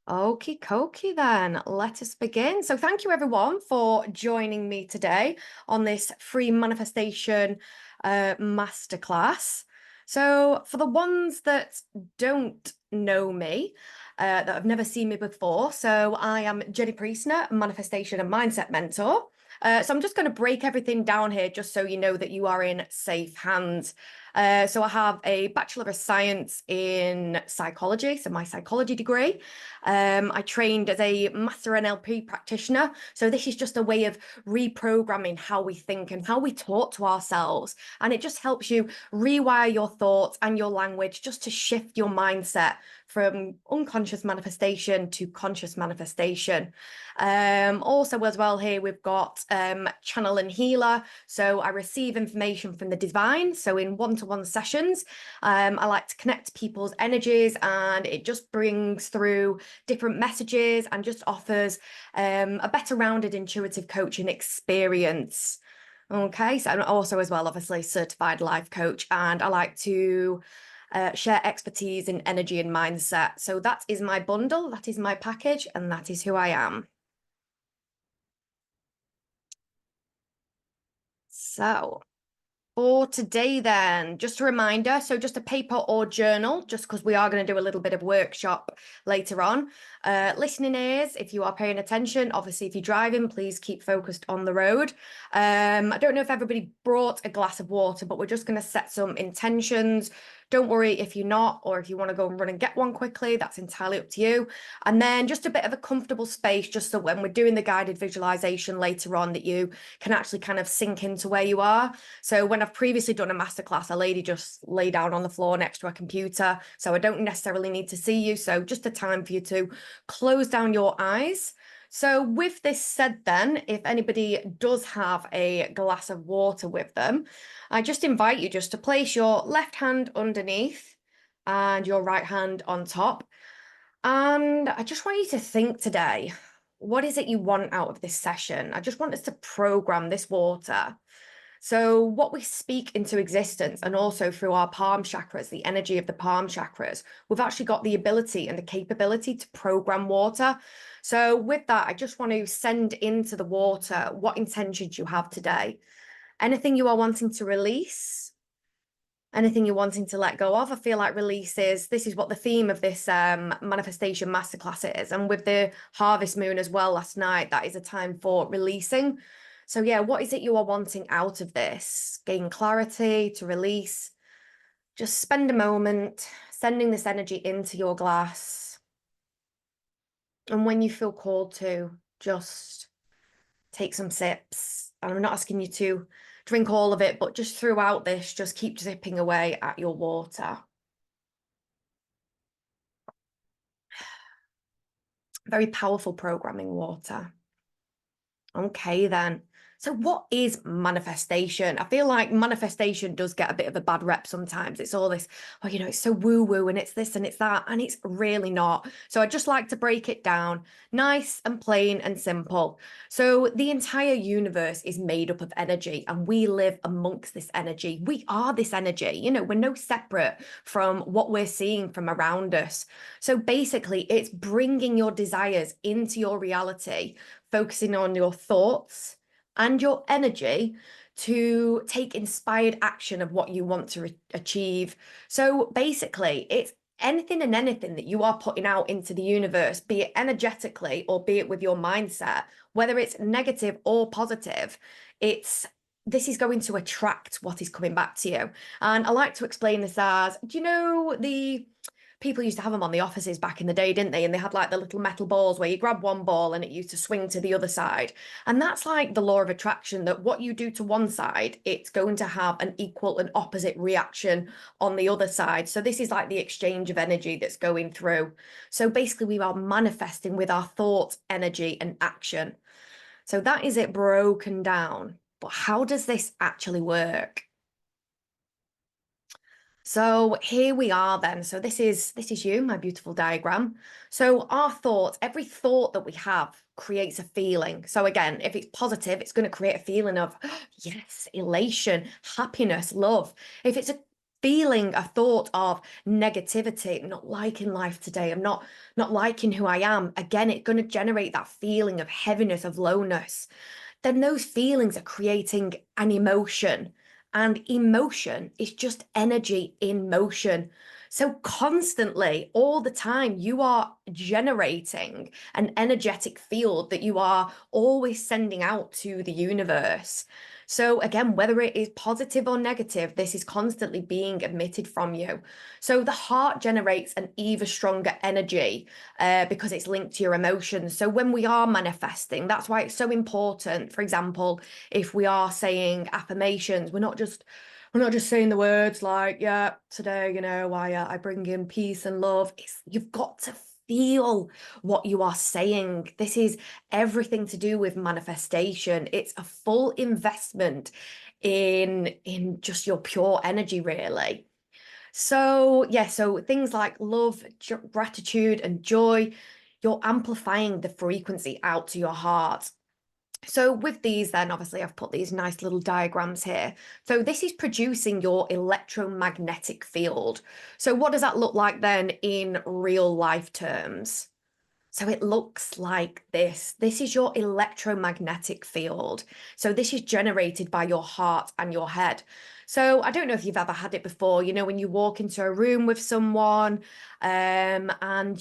Okie dokie then, let us begin. So thank you everyone for joining me today on this free manifestation masterclass. So for the ones that don't know me, that have never seen me before, so I am Jennie Priestner, manifestation and mindset mentor. So I'm just going to break everything down here just so you know that you are in safe hands. So I have a Bachelor of Science in psychology, so my psychology degree. I trained as a Master NLP Practitioner. So this is just a way of reprogramming how we think and how we talk to ourselves. And it just helps you rewire your thoughts and your language just to shift your mindset from unconscious manifestation to conscious manifestation. Also as well here, we've got channel and healer. So I receive information from the divine. So in one-to-one sessions, I like to connect people's energies and it just brings through different messages and just offers a better rounded intuitive coaching experience. Okay, so I'm also as well, obviously, certified life coach, and I like to share expertise in energy and mindset. So that is my bundle, that is my package, and that is who I am. So for today then, just a reminder, so just a paper or journal, just because we are going to do a little bit of workshop later on. Listening ears, if you are paying attention, obviously if you're driving, please keep focused on the road. I don't know if everybody brought a glass of water, but we're just going to set some intentions. Don't worry if you're not, or if you want to go and run and get one quickly, that's entirely up to you. And then just a bit of a comfortable space, just so when we're doing the guided visualization later on, that you can actually kind of sink into where you are. So when I've previously done a masterclass, a lady just lay down on the floor next to a computer. So I don't necessarily need to see you. So just a time for you to close down your eyes. So with this said then, if anybody does have a glass of water with them, I just invite you just to place your left hand underneath and your right hand on top. And I just want you to think today, what is it you want out of this session? I just want us to program this water. So what we speak into existence, and also through our palm chakras, the energy of the palm chakras, we've actually got the ability and the capability to program water. So with that, I just want to send into the water what intentions you have today. Anything you are wanting to release, anything you're wanting to let go of. I feel like releases, this is what the theme of this manifestation masterclass is. And with the harvest moon as well last night, that is a time for releasing. So yeah, what is it you are wanting out of this? Gain clarity, to release. Just spend a moment sending this energy into your glass. And when you feel called to, just take some sips. And I'm not asking you to drink all of it, but just throughout this, just keep zipping away at your water. Very powerful programming water. Okay, then. So what is manifestation? I feel like manifestation does get a bit of a bad rep sometimes. It's all this, oh, it's so woo-woo and it's this and it's that, and it's really not. So I just like to break it down nice and plain and simple. So the entire universe is made up of energy and we live amongst this energy. We are this energy, we're no separate from what we're seeing from around us. So basically it's bringing your desires into your reality, focusing on your thoughts and your energy to take inspired action of what you want to achieve. So basically, it's anything and anything that you are putting out into the universe, be it energetically or be it with your mindset, whether it's negative or positive, this is going to attract what is coming back to you. And I like to explain this as, do you know the people used to have them on the offices back in the day, didn't they? And they had like the little metal balls where you grab one ball and it used to swing to the other side. And that's like the law of attraction, that what you do to one side, it's going to have an equal and opposite reaction on the other side. So this is like the exchange of energy that's going through. So basically we are manifesting with our thought, energy and action. So that is it broken down. But how does this actually work? So here we are then. So this is you, my beautiful diagram. So our thoughts, every thought that we have creates a feeling. So again, if it's positive, it's going to create a feeling of yes, elation, happiness, love. If it's a feeling a thought of negativity, not liking life today, I'm not liking who I am, again, it's going to generate that feeling of heaviness, of lowness. Then those feelings are creating an emotion, and emotion is just energy in motion. So constantly, all the time, you are generating an energetic field that you are always sending out to the universe. So again, whether it is positive or negative, this is constantly being emitted from you. So the heart generates an even stronger energy because it's linked to your emotions. So when we are manifesting, that's why it's so important. For example, if we are saying affirmations, we're not just saying the words like, yeah, today, I bring in peace and love. You've got to feel what you are saying. This is everything to do with manifestation. It's a full investment in just your pure energy, really. So yeah, so things like love, gratitude, and joy, you're amplifying the frequency out to your heart. So with these, then obviously I've put these nice little diagrams here. So this is producing your electromagnetic field. So what does that look like then in real life terms? So it looks like this. This is your electromagnetic field. So this is generated by your heart and your head. So I don't know if you've ever had it before, when you walk into a room with someone, and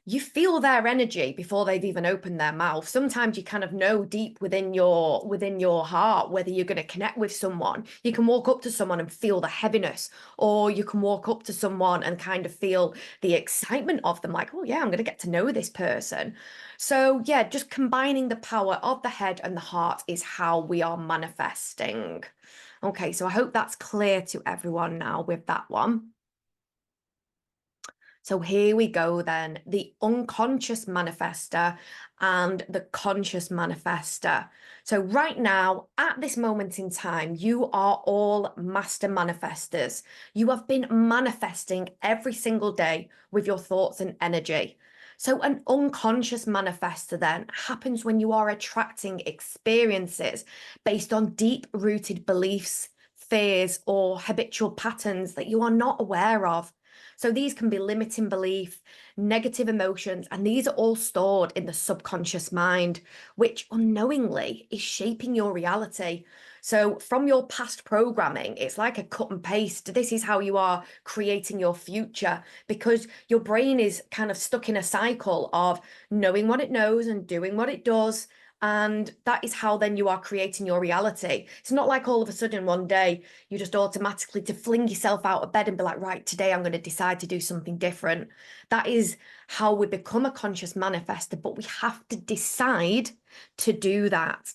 you feel their energy before they've even opened their mouth. Sometimes you kind of know deep within your heart whether you're going to connect with someone. You can walk up to someone and feel the heaviness, or you can walk up to someone and kind of feel the excitement of them, like, oh yeah, I'm going to get to know this person. So yeah, just combining the power of the head and the heart is how we are manifesting. Okay, so I hope that's clear to everyone now with that one. So here we go then, the unconscious manifester and the conscious manifester. So right now, at this moment in time, you are all master manifestors. You have been manifesting every single day with your thoughts and energy. So an unconscious manifester then happens when you are attracting experiences based on deep-rooted beliefs, fears, or habitual patterns that you are not aware of. So these can be limiting belief, negative emotions, and these are all stored in the subconscious mind, which unknowingly is shaping your reality. So from your past programming, it's like a cut and paste. This is how you are creating your future, because your brain is kind of stuck in a cycle of knowing what it knows and doing what it does. And that is how then you are creating your reality. It's not like all of a sudden one day you just automatically to fling yourself out of bed and be like, right, today I'm going to decide to do something different. That is how we become a conscious manifester, but we have to decide to do that.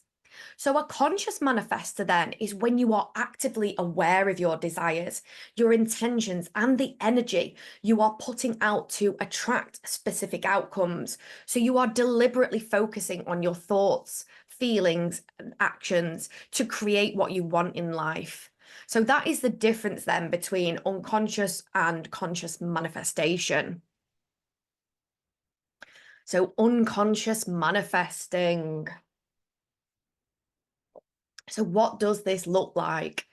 So a conscious manifester then is when you are actively aware of your desires, your intentions, and the energy you are putting out to attract specific outcomes. So you are deliberately focusing on your thoughts, feelings, and actions to create what you want in life. So that is the difference then between unconscious and conscious manifestation. So unconscious manifesting. So what does this look like?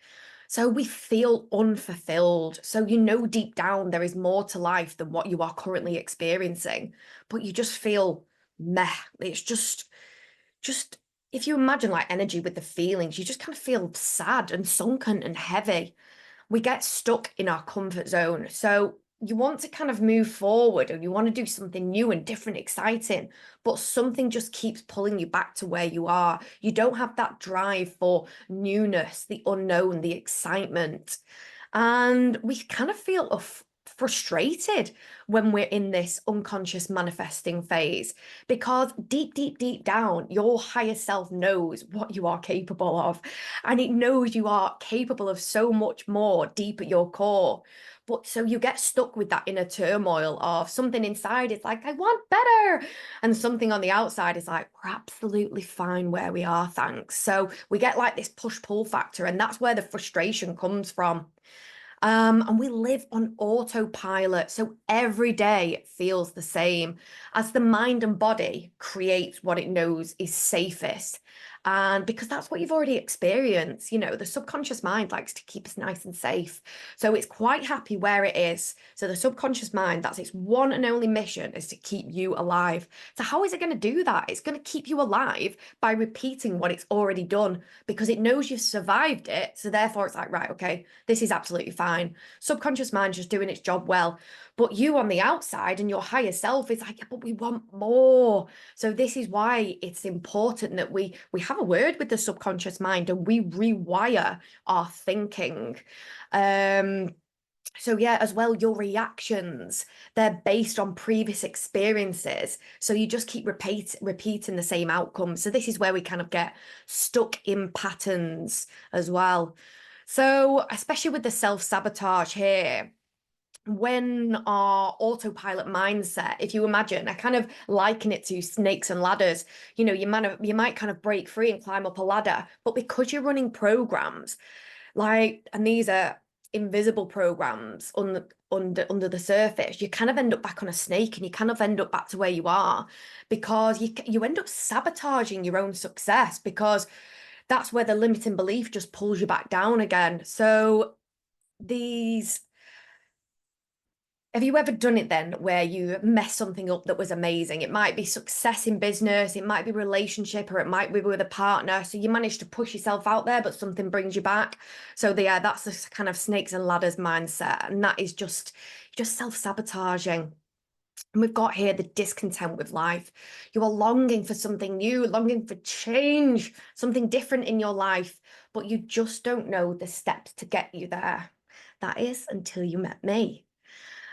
So we feel unfulfilled. So deep down there is more to life than what you are currently experiencing, but you just feel meh. It's just if you imagine like energy with the feelings, you just kind of feel sad and sunken and heavy. We get stuck in our comfort zone. So you want to kind of move forward and you want to do something new and different, exciting, but something just keeps pulling you back to where you are. You don't have that drive for newness, the unknown, the excitement. And we kind of feel frustrated when we're in this unconscious manifesting phase, because deep down, your higher self knows what you are capable of, and it knows you are capable of so much more deep at your core. But so you get stuck with that inner turmoil of something inside is like, I want better. And something on the outside is like, we're absolutely fine where we are, thanks. So we get like this push-pull factor, and that's where the frustration comes from. And we live on autopilot. So every day feels the same as the mind and body creates what it knows is safest. And because that's what you've already experienced, you know, the subconscious mind likes to keep us nice and safe. So it's quite happy where it is. So the subconscious mind, that's its one and only mission, is to keep you alive. So how is it going to do that? It's going to keep you alive by repeating what it's already done, because it knows you've survived it. So therefore it's like, right, okay, this is absolutely fine. Subconscious mind just doing its job well. But you on the outside and your higher self is like, yeah, but we want more. So this is why it's important that we have a word with the subconscious mind and we rewire our thinking. So yeah, as well, your reactions, they're based on previous experiences. So you just keep repeating the same outcome. So this is where we kind of get stuck in patterns as well. So especially with the self-sabotage here, when our autopilot mindset, if you imagine, I kind of liken it to snakes and ladders. You know, you might kind of break free and climb up a ladder, but because you're running programs and these are invisible programs under the surface, you kind of end up back on a snake and you kind of end up back to where you are, because you end up sabotaging your own success, because that's where the limiting belief just pulls you back down again. So have you ever done it then where you mess something up that was amazing? It might be success in business, it might be relationship, or it might be with a partner. So you manage to push yourself out there, but something brings you back. So yeah, that's the kind of snakes and ladders mindset. And that is just self-sabotaging. And we've got here the discontent with life. You are longing for something new, longing for change, something different in your life, but you just don't know the steps to get you there. That is until you met me.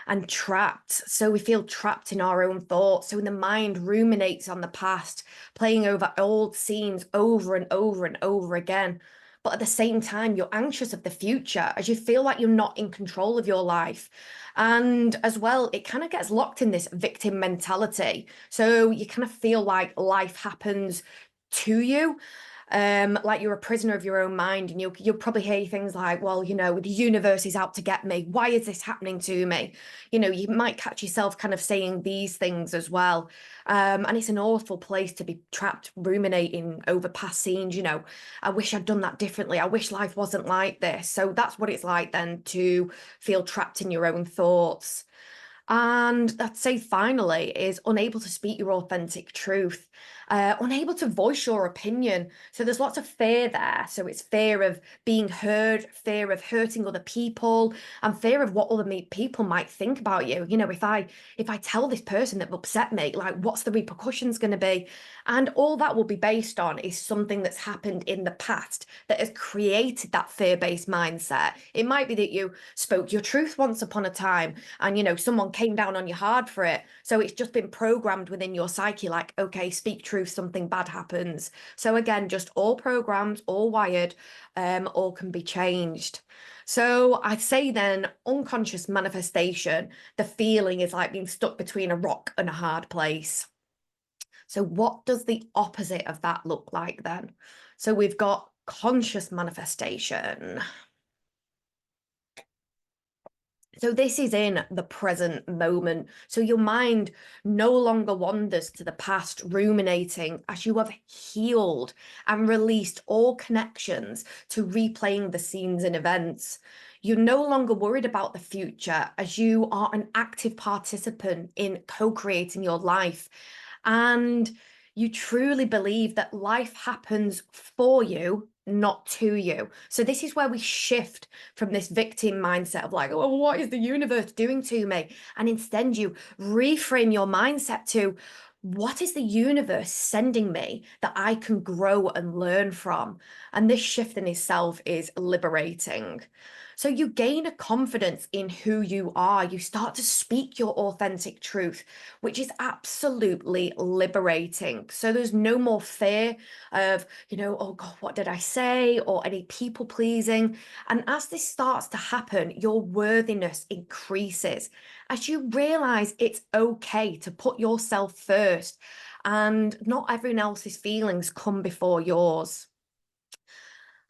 And trapped. So we feel trapped in our own thoughts. So when the mind ruminates on the past, playing over old scenes over and over and over again. But at the same time, you're anxious of the future as you feel like you're not in control of your life. And as well, it kind of gets locked in this victim mentality. So you kind of feel like life happens to you. Like you're a prisoner of your own mind, and you'll probably hear things like, well, you know, the universe is out to get me. Why is this happening to me? You know, you might catch yourself kind of saying these things as well. And it's an awful place to be trapped, ruminating over past scenes. You know, I wish I'd done that differently. I wish life wasn't like this. So that's what it's like then to feel trapped in your own thoughts. And I'd say finally is unable to speak your authentic truth, unable to voice your opinion. So there's lots of fear there. So it's fear of being heard, fear of hurting other people, and fear of what other people might think about you. You know, if I tell this person that upset me, like what's the repercussions going to be? And all that will be based on is something that's happened in the past that has created that fear-based mindset. It might be that you spoke your truth once upon a time, and you know someone came down on you hard for it, so it's just been programmed within your psyche like, okay, speak truth, something bad happens. So again, just all programs, all wired, all can be changed. So I'd say then unconscious manifestation, the feeling is like being stuck between a rock and a hard place. So what does the opposite of that look like then? So we've got conscious manifestation. So this is in the present moment. So your mind no longer wanders to the past, ruminating, as you have healed and released all connections to replaying the scenes and events. You're no longer worried about the future, as you are an active participant in co-creating your life. And you truly believe that life happens for you, not to you. So this is where we shift from this victim mindset of like, oh, what is the universe doing to me? And instead you reframe your mindset to, what is the universe sending me that I can grow and learn from? And this shift in itself is liberating. So you gain a confidence in who you are. You start to speak your authentic truth, which is absolutely liberating. So there's no more fear of, you know, oh God, what did I say? Or any people pleasing. And as this starts to happen, your worthiness increases as you realize it's okay to put yourself first, and not everyone else's feelings come before yours.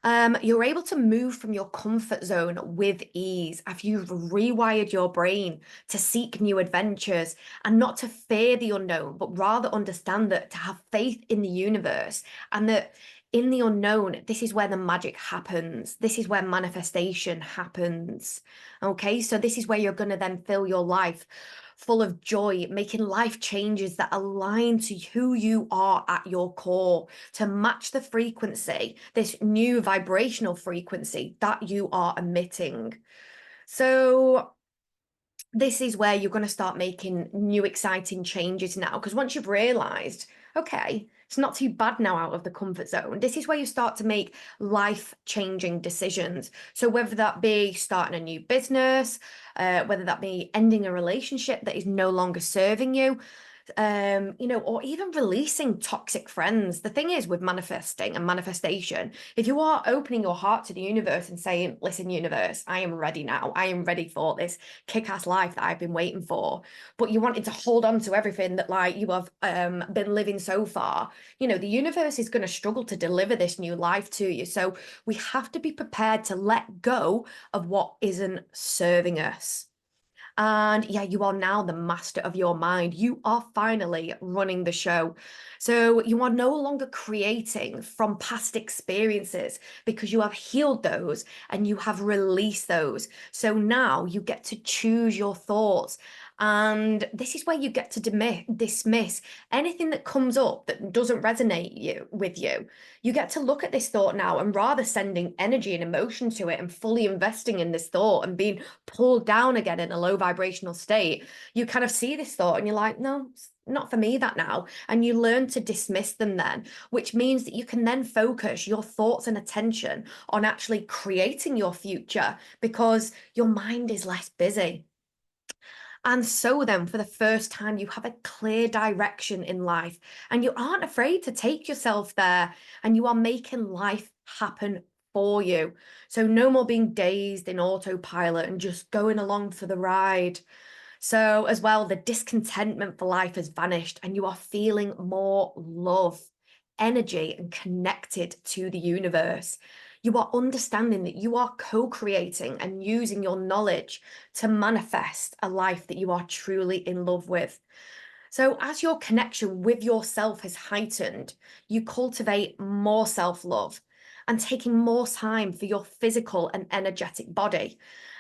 You're able to move from your comfort zone with ease if you've rewired your brain to seek new adventures and not to fear the unknown, but rather understand that to have faith in the universe, and that in the unknown, this is where the magic happens. This is where manifestation happens. Okay, so this is where you're going to then fill your life full of joy, making life changes that align to who you are at your core, to match the frequency, this new vibrational frequency that you are emitting. So this is where you're going to start making new exciting changes now, because once you've realized, okay, it's not too bad now out of the comfort zone, this is where you start to make life-changing decisions. So whether that be starting a new business, whether that be ending a relationship that is no longer serving you, or even releasing toxic friends. The thing is with manifesting and manifestation, if you are opening your heart to the universe and saying, listen, universe, I am ready now. I am ready for this kick-ass life that I've been waiting for. But you wanted to hold on to everything that like you have been living so far. The universe is going to struggle to deliver this new life to you. So we have to be prepared to let go of what isn't serving us. And yeah, you are now the master of your mind. You are finally running the show. So you are no longer creating from past experiences because you have healed those and you have released those. So now you get to choose your thoughts. And this is where you get to dismiss anything that comes up that doesn't resonate with you. You get to look at this thought now, and rather sending energy and emotion to it and fully investing in this thought and being pulled down again in a low vibrational state, you kind of see this thought and you're like, no, it's not for me that now. And you learn to dismiss them then, which means that you can then focus your thoughts and attention on actually creating your future because your mind is less busy. And so then for the first time, you have a clear direction in life and you aren't afraid to take yourself there, and you are making life happen for you. So no more being dazed in autopilot and just going along for the ride. So as well, the discontentment for life has vanished and you are feeling more love, energy, and connected to the universe. You are understanding that you are co-creating and using your knowledge to manifest a life that you are truly in love with. So as your connection with yourself has heightened, you cultivate more self-love and taking more time for your physical and energetic body.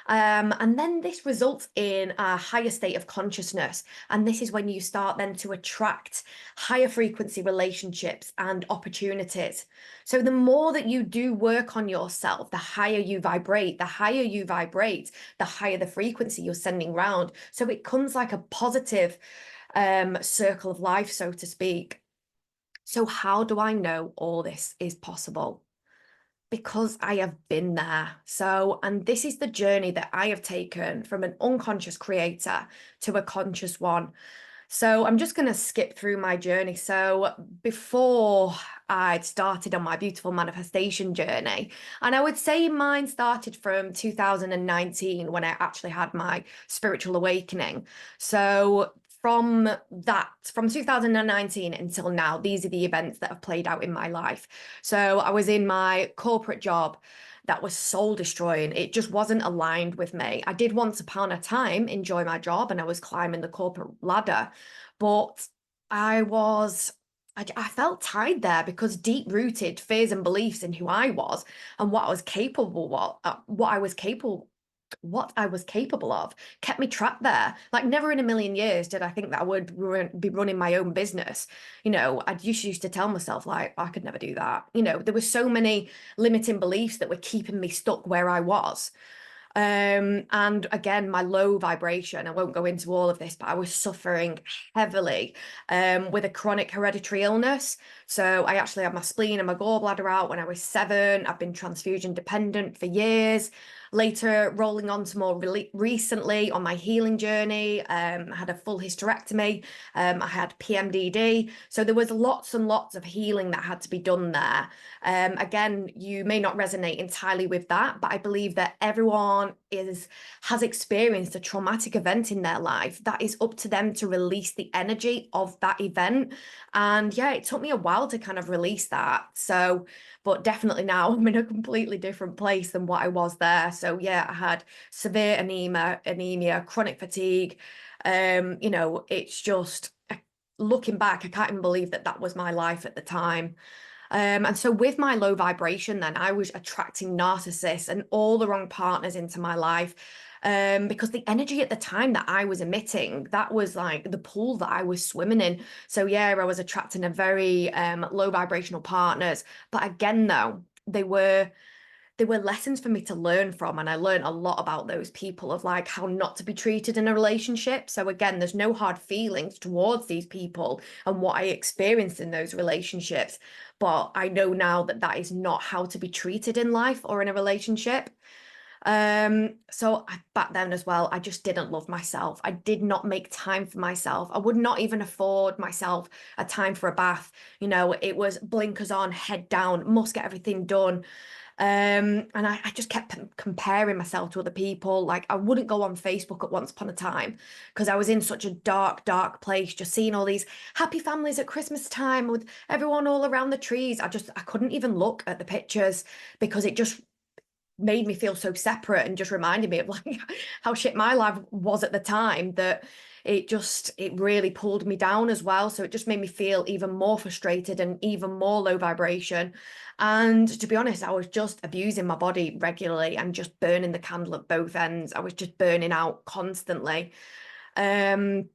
And then this results in a higher state of consciousness. And this is when you start then to attract higher frequency relationships and opportunities. So the more that you do work on yourself, the higher you vibrate, the higher you vibrate, the higher the frequency you're sending round. So it comes like a positive circle of life, so to speak. So how do I know all this is possible? Because I have been there. So, and this is the journey that I have taken from an unconscious creator to a conscious one. So I'm just going to skip through my journey. So before I'd started on my beautiful manifestation journey, and I would say mine started from 2019 when I actually had my spiritual awakening. So from 2019 until now, these are the events that have played out in my life. So I was in my corporate job that was soul destroying. It just wasn't aligned with me. I did once upon a time enjoy my job and I was climbing the corporate ladder, but I felt tied there because deep-rooted fears and beliefs in who I was and what I was capable of, what I was capable of kept me trapped there. Like never in a million years did I think that I would be running my own business. I used to tell myself like, I could never do that. There were so many limiting beliefs that were keeping me stuck where I was. And again, my low vibration, I won't go into all of this, but I was suffering heavily with a chronic hereditary illness. So I actually had my spleen and my gallbladder out when I was 7. I've been transfusion dependent for years. Later, rolling on to more recently on my healing journey, I had a full hysterectomy. I had PMDD. So there was lots and lots of healing that had to be done there. Again, you may not resonate entirely with that, but I believe that everyone has experienced a traumatic event in their life that is up to them to release the energy of that event. And yeah, it took me a while to kind of release that. So, but definitely now I'm in a completely different place than what I was there. So yeah, I had severe anemia, chronic fatigue. It's just looking back, I can't even believe that that was my life at the time. And so with my low vibration, then I was attracting narcissists and all the wrong partners into my life. Because the energy at the time that I was emitting, that was like the pool that I was swimming in. So yeah, I was attracting a very low vibrational partners. But again, though, they were lessons for me to learn from, and I learned a lot about those people, of like how not to be treated in a relationship. So again, there's no hard feelings towards these people and what I experienced in those relationships, but I know now that that is not how to be treated in life or in a relationship. Back then as well, I just didn't love myself. I did not make time for myself. I would not even afford myself a time for a bath. You know, it was blinkers on, head down, must get everything done. And I just kept comparing myself to other people. Like, I wouldn't go on Facebook at once upon a time because I was in such a dark, dark place, just seeing all these happy families at Christmas time with everyone all around the trees. I couldn't even look at the pictures because it just made me feel so separate and just reminded me of like how shit my life was at the time, that it really pulled me down as well. So it just made me feel even more frustrated and even more low vibration. And to be honest, I was just abusing my body regularly and just burning the candle at both ends. I was just burning out constantly. And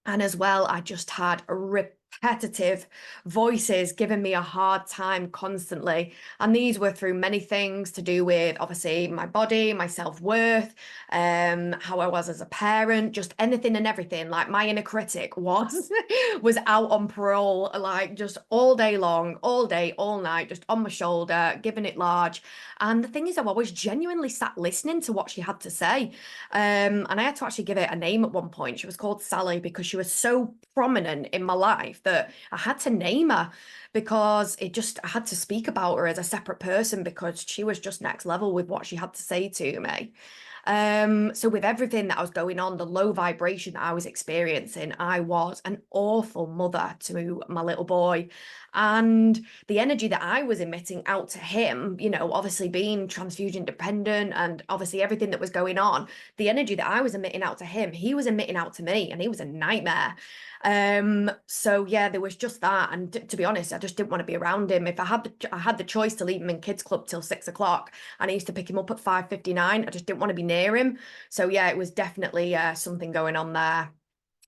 as well, I just had repetitive voices giving me a hard time constantly. And these were through many things to do with obviously my body, my self-worth, how I was as a parent, just anything and everything. Like my inner critic was was out on parole, like just all day long, all day, all night, just on my shoulder, giving it large. And the thing is, I was genuinely sat listening to what she had to say. And I had to actually give it a name at one point. She was called Sally because she was so prominent in my life that I had to name her, because I had to speak about her as a separate person because she was just next level with what she had to say to me. So with everything that was going on, the low vibration that I was experiencing, I was an awful mother to my little boy. And the energy that I was emitting out to him, you know, obviously being transfusion dependent and obviously everything that was going on, the energy that I was emitting out to him, he was emitting out to me, and he was a nightmare. So yeah, there was just that. And to be honest, I just didn't want to be around him. If I had the choice to leave him in kids club till 6 o'clock, and I used to pick him up at 5:59, I just didn't want to be near him. So yeah, it was definitely something going on there.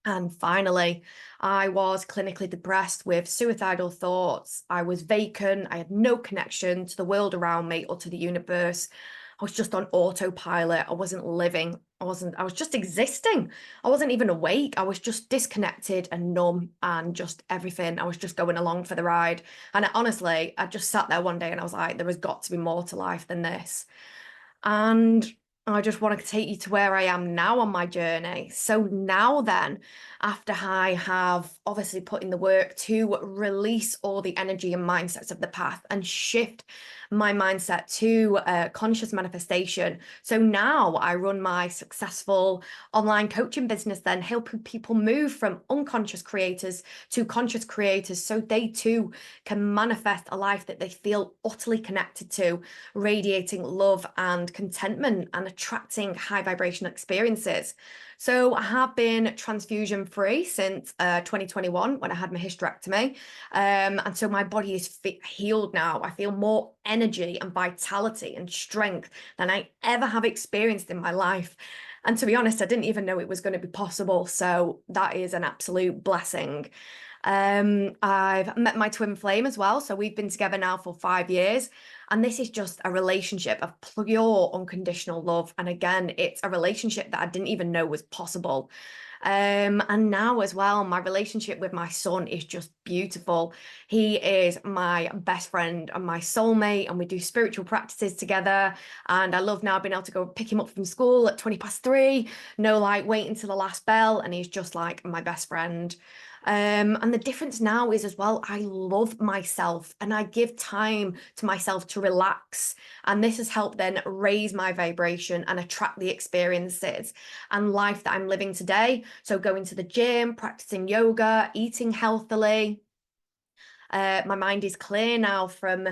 And finally, I was clinically depressed with suicidal thoughts. I was vacant. I had no connection to the world around me or to the universe. I was just on autopilot. I wasn't living. I was just existing. I wasn't even awake. I was just disconnected and numb and just everything. I was just going along for the ride. And honestly, I just sat there one day and I was like, there has got to be more to life than this. And I just want to take you to where I am now on my journey. So now then, after I have obviously put in the work to release all the energy and mindsets of the path and shift my mindset to conscious manifestation. So now I run my successful online coaching business, then helping people move from unconscious creators to conscious creators so they too can manifest a life that they feel utterly connected to, radiating love and contentment and attracting high vibrational experiences. So I have been transfusion free since 2021 when I had my hysterectomy. And so my body is healed now. I feel more energy and vitality and strength than I ever have experienced in my life. And to be honest, I didn't even know it was going to be possible. So that is an absolute blessing. I've met my twin flame as well. So we've been together now for 5 years. And this is just a relationship of pure unconditional love. And again, it's a relationship that I didn't even know was possible. And now as well, my relationship with my son is just beautiful. He is my best friend and my soulmate, and we do spiritual practices together. And I love now being able to go pick him up from school at 3:20, no like waiting till the last bell. And he's just like my best friend. And the difference now is as well, I love myself and I give time to myself to relax. And this has helped then raise my vibration and attract the experiences and life that I'm living today. So going to the gym, practicing yoga, eating healthily. My mind is clear now from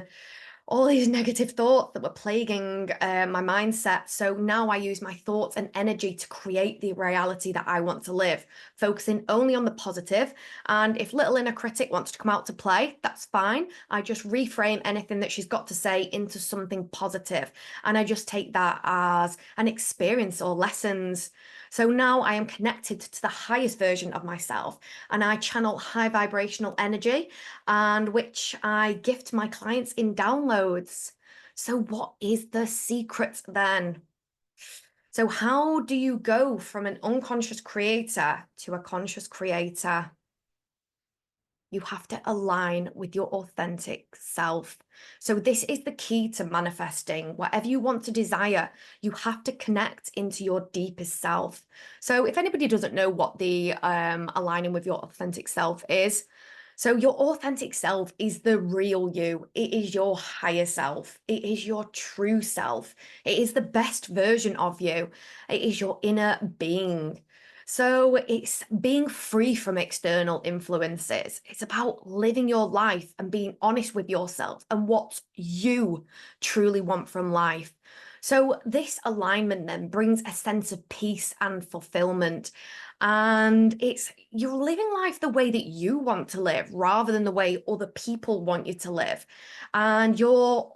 all these negative thoughts that were plaguing my mindset. So now I use my thoughts and energy to create the reality that I want to live, focusing only on the positive. And if little inner critic wants to come out to play, that's fine. I just reframe anything that she's got to say into something positive. And I just take that as an experience or lessons. So now I am connected to the highest version of myself, and I channel high vibrational energy, and which I gift my clients in downloads. So what is the secret then? So how do you go from an unconscious creator to a conscious creator? You have to align with your authentic self. So this is the key to manifesting whatever you want to desire. You have to connect into your deepest self. So if anybody doesn't know what the aligning with your authentic self is, so your authentic self is the real you. It is your higher self. It is your true self. It is the best version of you. It is your inner being. So it's being free from external influences. It's about living your life and being honest with yourself and what you truly want from life. So this alignment then brings a sense of peace and fulfillment. And it's you're living life the way that you want to live rather than the way other people want you to live. And you're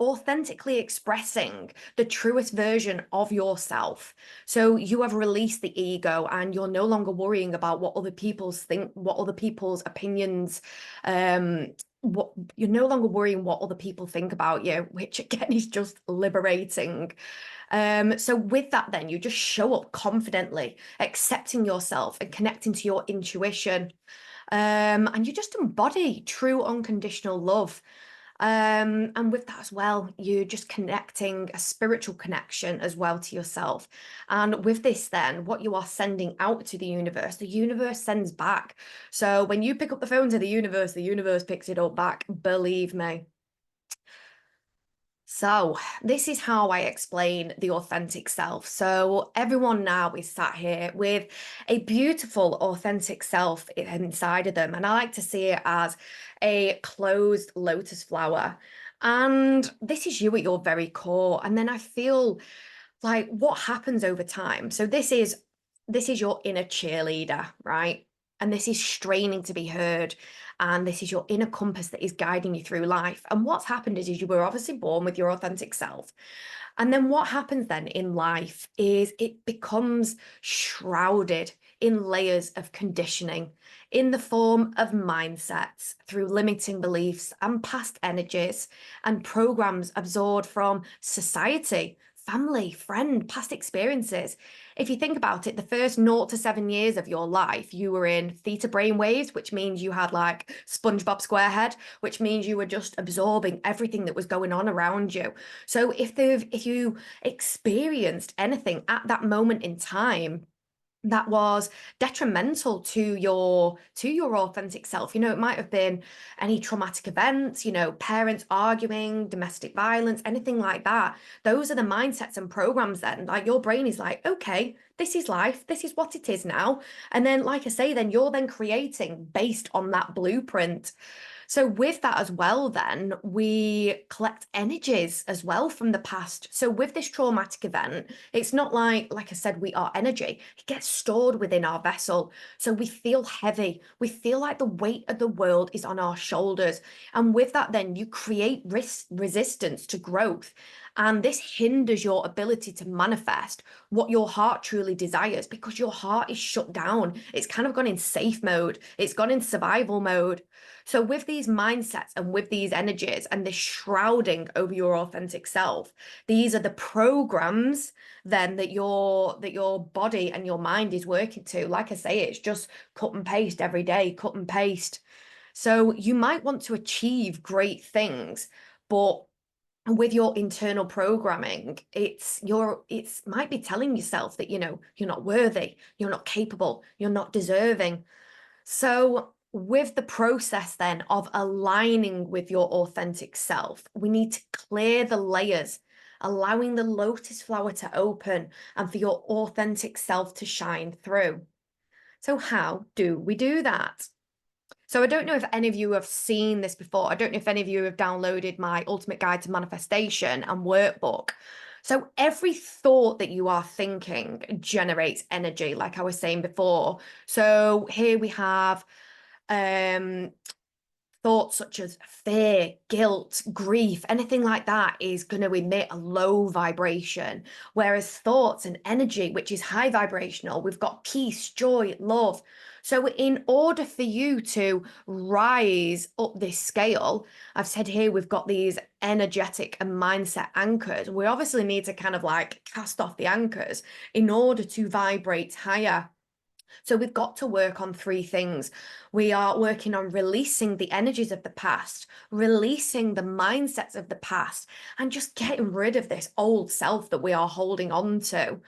authentically expressing the truest version of yourself. So you have released the ego and you're no longer worrying about what other people's think, what other people's opinions, what you're no longer worrying what other people think about you, which again is just liberating. So with that, then you just show up confidently, accepting yourself and connecting to your intuition. And you just embody true unconditional love. And with that as well, you're just connecting a spiritual connection as well to yourself. And with this, then what you are sending out to the universe sends back. So when you pick up the phone to the universe picks it up back, believe me. So this is how I explain the authentic self. So everyone now is sat here with a beautiful authentic self inside of them. And I like to see it as a closed lotus flower. And this is you at your very core. And then I feel like what happens over time. So this is your inner cheerleader, right? And this is straining to be heard. And this is your inner compass that is guiding you through life. And what's happened is you were obviously born with your authentic self. And then what happens then in life is it becomes shrouded in layers of conditioning in the form of mindsets through limiting beliefs and past energies and programs absorbed from society, family, friend, past experiences. If you think about it, the first 0 to 7 years of your life, you were in theta brainwaves, which means you had like SpongeBob SquareHead, which means you were just absorbing everything that was going on around you. So if you experienced anything at that moment in time that was detrimental to your authentic self, it might have been any traumatic events, parents arguing, domestic violence, anything like that. Those are the mindsets and programs then, like your brain is like, okay, this is life, this is what it is now. And then, like I say, then you're then creating based on that blueprint. So with that as well, then we collect energies as well from the past. So with this traumatic event, it's not like I said, we are energy. It gets stored within our vessel. So we feel heavy. We feel like the weight of the world is on our shoulders. And with that, then you create resistance to growth. And this hinders your ability to manifest what your heart truly desires because your heart is shut down. It's kind of gone in safe mode. It's gone in survival mode. So with these mindsets and with these energies and this shrouding over your authentic self, these are the programs then that your body and your mind is working to. Like I say, it's just cut and paste every day, cut and paste. So you might want to achieve great things, but with your internal programming, it's might be telling yourself that you're not worthy, you're not capable, you're not deserving. So with the process then of aligning with your authentic self, we need to clear the layers, allowing the lotus flower to open and for your authentic self to shine through. So how do we do that? So I don't know if any of you have seen this before. I don't know if any of you have downloaded my Ultimate Guide to Manifestation and workbook. So every thought that you are thinking generates energy, like I was saying before. So here we have thoughts such as fear, guilt, grief, anything like that is going to emit a low vibration. Whereas thoughts and energy, which is high vibrational, we've got peace, joy, love. So in order for you to rise up this scale, I've said here we've got these energetic and mindset anchors. We obviously need to kind of like cast off the anchors in order to vibrate higher. So we've got to work on three things. We are working on releasing the energies of the past, releasing the mindsets of the past, and just getting rid of this old self that we are holding on to.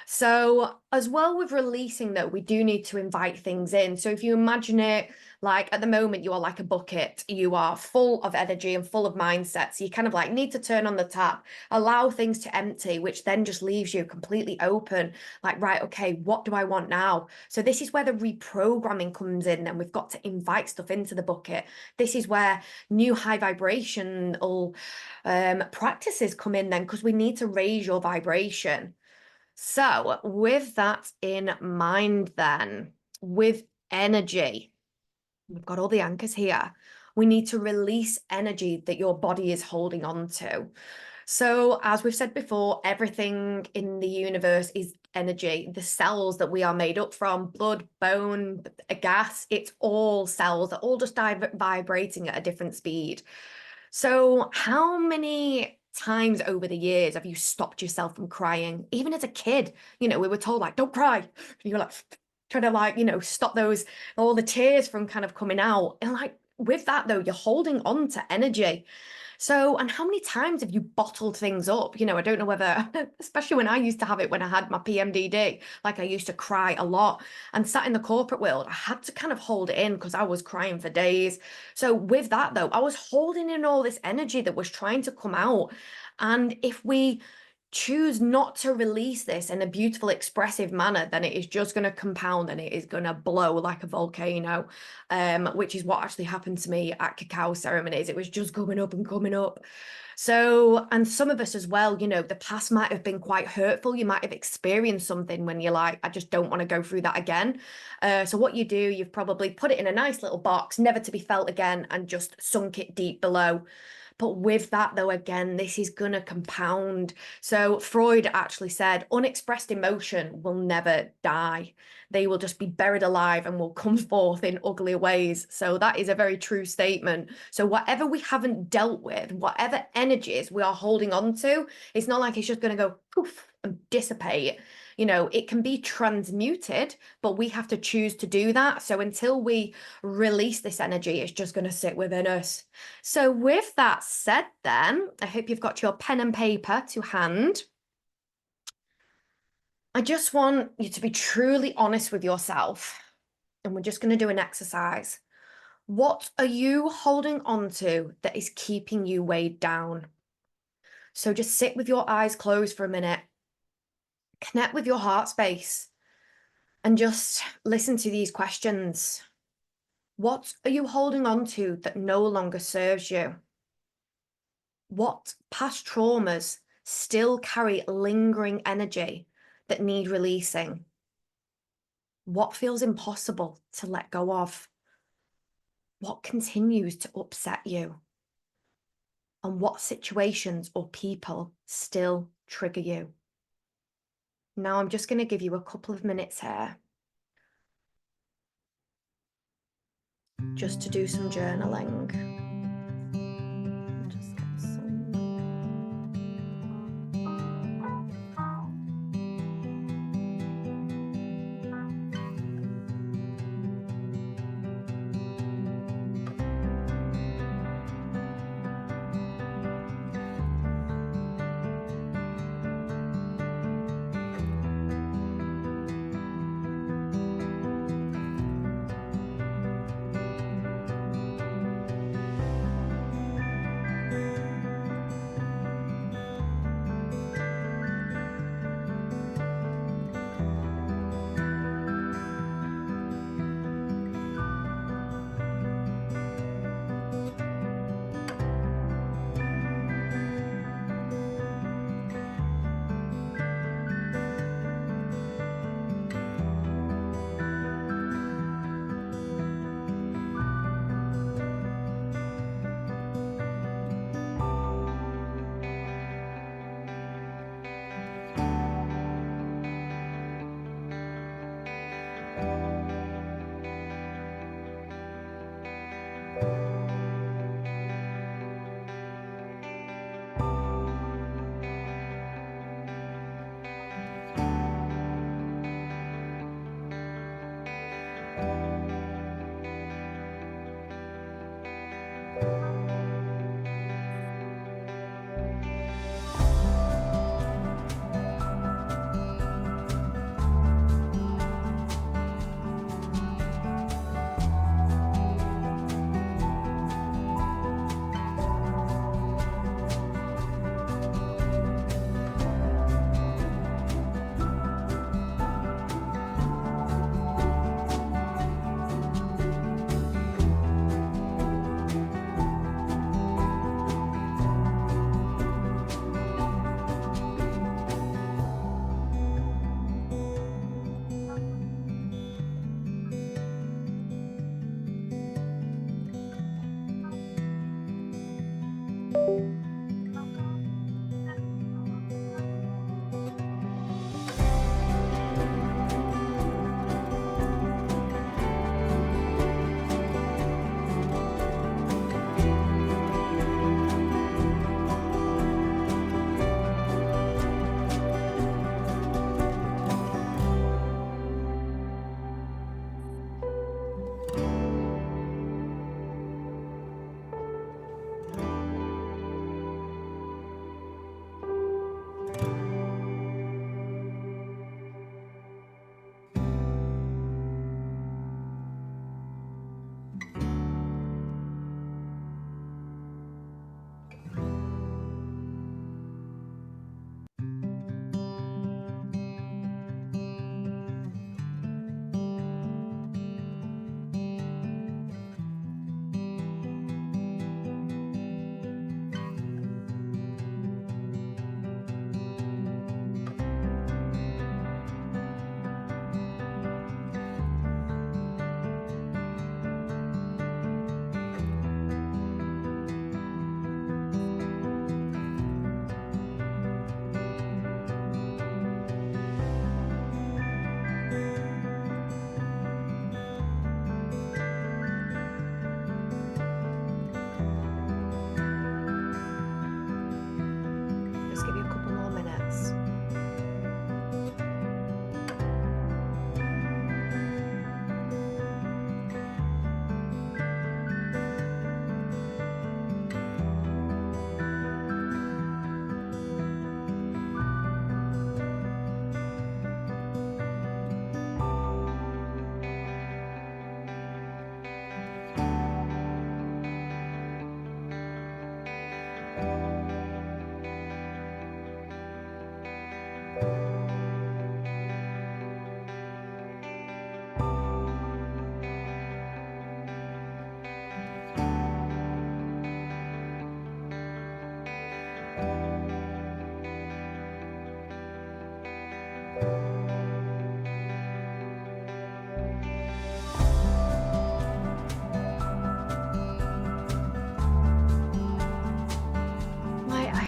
So as well with releasing that, we do need to invite things in. So if you imagine it like at the moment, you are like a bucket, you are full of energy and full of mindset. So you kind of like need to turn on the tap, allow things to empty, which then just leaves you completely open. Like, right, okay, what do I want now? So this is where the reprogramming comes in. Then we've got to invite stuff into the bucket. This is where new high vibrational practices come in then, because we need to raise your vibration. So with that in mind then, with energy, we've got all the anchors here. We need to release energy that your body is holding on to. So as we've said before, everything in the universe is energy. The cells that we are made up from, blood, bone, a gas, it's all cells. They're all just vibrating at a different speed. So how many times over the years have you stopped yourself from crying? Even as a kid, we were told like, don't cry. And you're like, trying to like, stop all the tears from kind of coming out. And like with that though, you're holding on to energy. So, and how many times have you bottled things up? I don't know whether, especially when I used to have it when I had my PMDD, like I used to cry a lot and sat in the corporate world, I had to kind of hold it in because I was crying for days. So with that though, I was holding in all this energy that was trying to come out. And if we choose not to release this in a beautiful, expressive manner, then it is just going to compound and it is going to blow like a volcano, which is what actually happened to me at cacao ceremonies. It was just coming up and coming up. So, and some of us as well, the past might have been quite hurtful. You might have experienced something when you're like, I just don't want to go through that again. So what you do, you've probably put it in a nice little box, never to be felt again, and just sunk it deep below. But with that, though, again, this is going to compound. So Freud actually said, unexpressed emotion will never die. They will just be buried alive and will come forth in ugly ways. So that is a very true statement. So whatever we haven't dealt with, whatever energies we are holding on to, it's not like it's just going to go poof and dissipate. It can be transmuted, but we have to choose to do that. So until we release this energy, it's just going to sit within us. So with that said, then, I hope you've got your pen and paper to hand. I just want you to be truly honest with yourself. And we're just going to do an exercise. What are you holding on to that is keeping you weighed down? So just sit with your eyes closed for a minute. Connect with your heart space and just listen to these questions. What are you holding on to that no longer serves you? What past traumas still carry lingering energy that need releasing? What feels impossible to let go of? What continues to upset you? And what situations or people still trigger you? Now I'm just going to give you a couple of minutes here just to do some journaling. Just get some. Just give you a couple more minutes.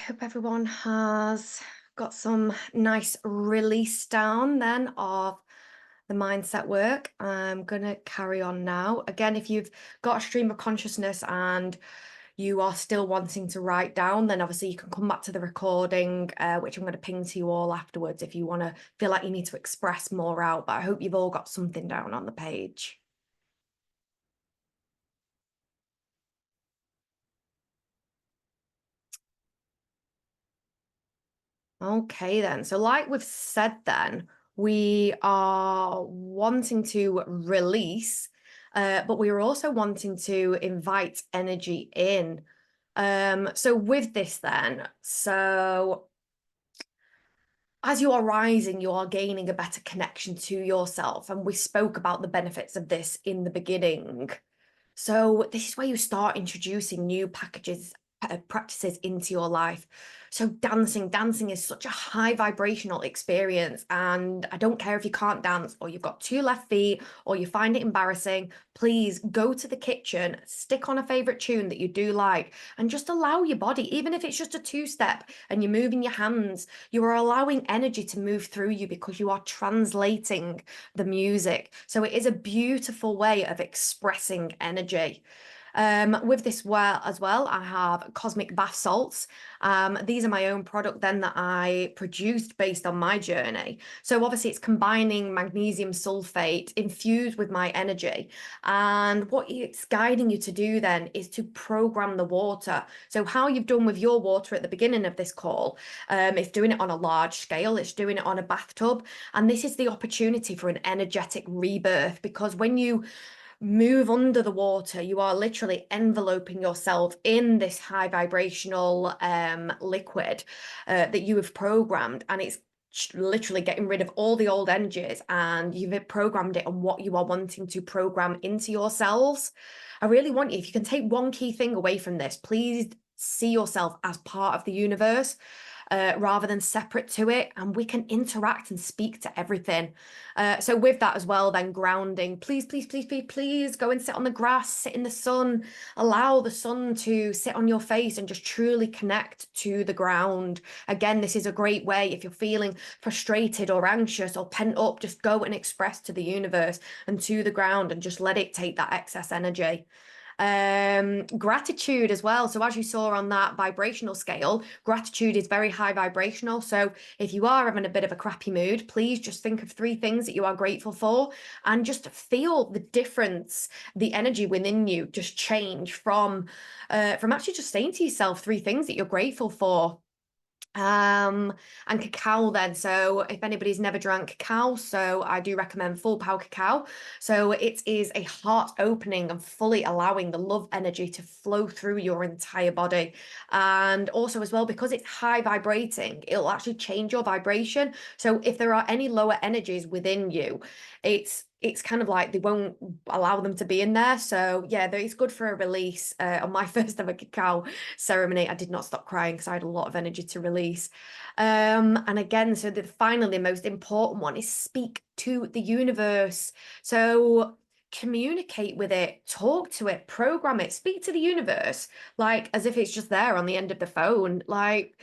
Hope everyone has got some nice release down then of the mindset work. I'm gonna carry on now. Again, if you've got a stream of consciousness and you are still wanting to write down, then obviously you can come back to the recording, which I'm going to ping to you all afterwards if you want to feel like you need to express more out. But I hope you've all got something down on the page. Okay then, so like we've said then, we are wanting to release, but we are also wanting to invite energy in. So with this then, so as you are rising, you are gaining a better connection to yourself. And we spoke about the benefits of this in the beginning. So this is where you start introducing new packages practices into your life. So dancing is such a high vibrational experience, and I don't care if you can't dance or you've got two left feet or you find it embarrassing. Please go to the kitchen, stick on a favorite tune that you do like, and just allow your body, even if it's just a two-step and you're moving your hands, you are allowing energy to move through you because you are translating the music. So it is a beautiful way of expressing energy. With this as well, I have cosmic bath salts. These are my own product then that I produced based on my journey. So obviously it's combining magnesium sulfate infused with my energy. And what it's guiding you to do then is to program the water. So how you've done with your water at the beginning of this call, it's doing it on a large scale, it's doing it on a bathtub. And this is the opportunity for an energetic rebirth, because when you move under the water, you are literally enveloping yourself in this high vibrational liquid that you have programmed, and it's literally getting rid of all the old energies, and you've programmed it on what you are wanting to program into yourselves. I really want you, if you can take one key thing away from this, please see yourself as part of the universe. Rather than separate to it, and we can interact and speak to everything. So with that as well, then grounding, please go and sit on the grass, sit in the sun, allow the sun to sit on your face and just truly connect to the ground. Again, this is a great way if you're feeling frustrated or anxious or pent up, just go and express to the universe and to the ground and just let it take that excess energy. Gratitude as well. So as you saw on that vibrational scale, gratitude is very high vibrational. So if you are having a bit of a crappy mood, please just think of 3 things that you are grateful for and just feel the difference, the energy within you just change from actually just saying to yourself 3 things that you're grateful for. And cacao then, so if anybody's never drank cacao, so I do recommend full power cacao. So it is a heart opening and fully allowing the love energy to flow through your entire body. And also as well, because it's high vibrating, it'll actually change your vibration. So if there are any lower energies within you, it's kind of like they won't allow them to be in there. So yeah, it's good for a release. On my first ever cacao ceremony, I did not stop crying because I had a lot of energy to release. And again, so finally, the most important one is speak to the universe. So communicate with it, talk to it, program it, speak to the universe, like as if it's just there on the end of the phone. Like,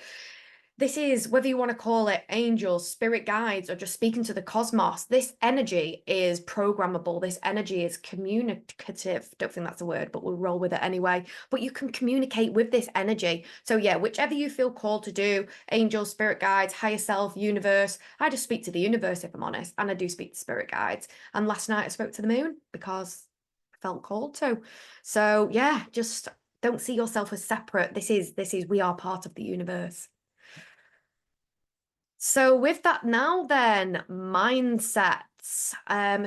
this is, whether you want to call it angels, spirit guides, or just speaking to the cosmos, this energy is programmable. This energy is communicative. Don't think that's a word, but we'll roll with it anyway. But you can communicate with this energy. So yeah, whichever you feel called to do, angels, spirit guides, higher self, universe. I just speak to the universe, if I'm honest. And I do speak to spirit guides. And last night I spoke to the moon because I felt called to. So yeah, just don't see yourself as separate. This is, we are part of the universe. So with that now then, mindsets.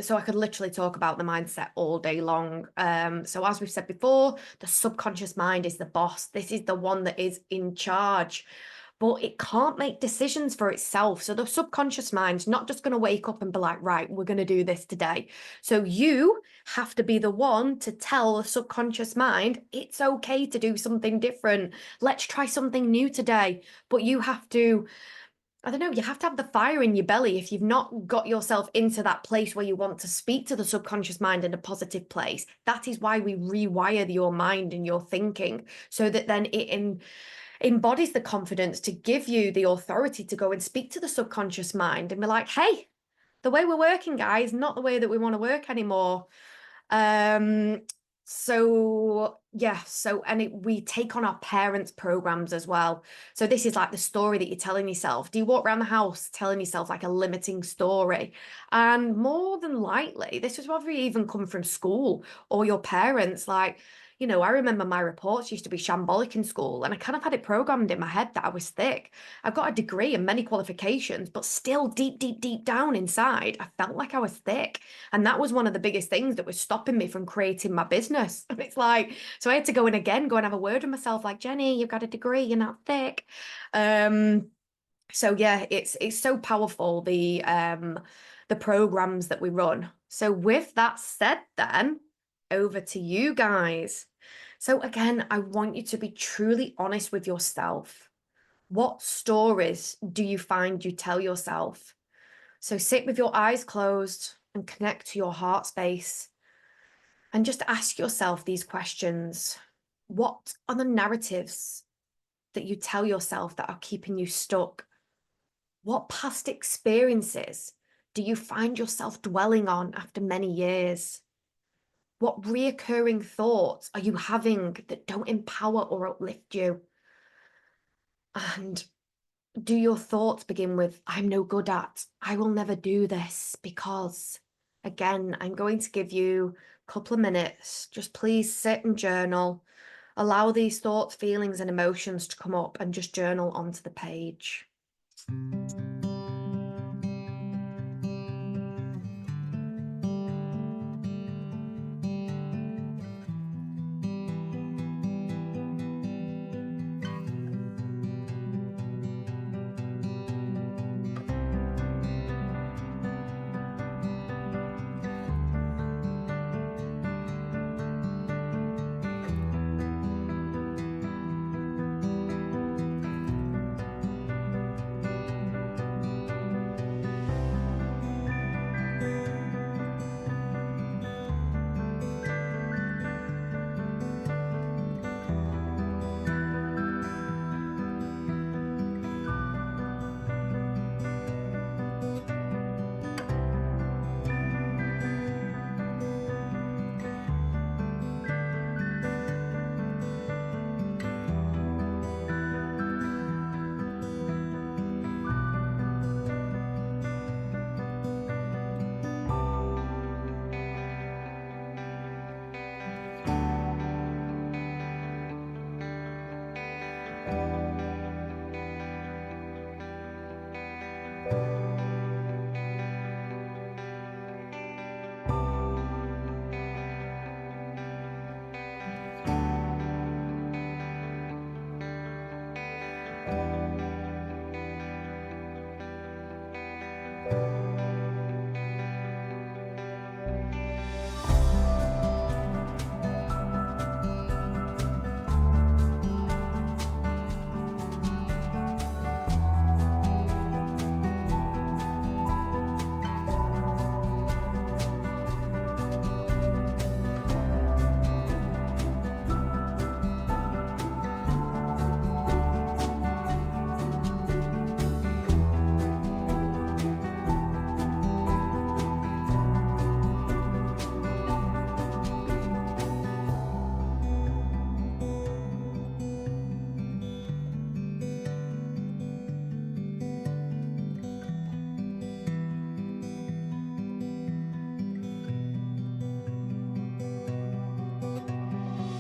So I could literally talk about the mindset all day long. So as we've said before, the subconscious mind is the boss. This is the one that is in charge, but it can't make decisions for itself. So the subconscious mind's not just going to wake up and be like, right, we're going to do this today. So you have to be the one to tell the subconscious mind, it's okay to do something different. Let's try something new today. But you have to, I don't know, you have to have the fire in your belly if you've not got yourself into that place where you want to speak to the subconscious mind in a positive place. That is why we rewire your mind and your thinking, so that then it embodies the confidence to give you the authority to go and speak to the subconscious mind and be like, hey, the way we're working, guys, not the way that we want to work anymore. So yeah, we take on our parents' programs as well. So this is like the story that you're telling yourself. Do you walk around the house telling yourself like a limiting story? And more than likely, this is probably even come from school or your parents. Like, you know, I remember my reports used to be shambolic in school, and I kind of had it programmed in my head that I was thick. I've got a degree and many qualifications, but still deep down inside, I felt like I was thick. And that was one of the biggest things that was stopping me from creating my business. And it's like, so I had to go and have a word with myself, like, Jennie, you've got a degree, you're not thick. So yeah, it's so powerful, the programs that we run. So with that said then, over to you guys. So again, I want you to be truly honest with yourself. What stories do you find you tell yourself? So sit with your eyes closed and connect to your heart space and just ask yourself these questions. What are the narratives that you tell yourself that are keeping you stuck? What past experiences do you find yourself dwelling on after many years? What reoccurring thoughts are you having that don't empower or uplift you? And do your thoughts begin with, I'm no good at, I will never do this because, again, I'm going to give you a couple of minutes. Just please sit and journal. Allow these thoughts, feelings, and emotions to come up and just journal onto the page.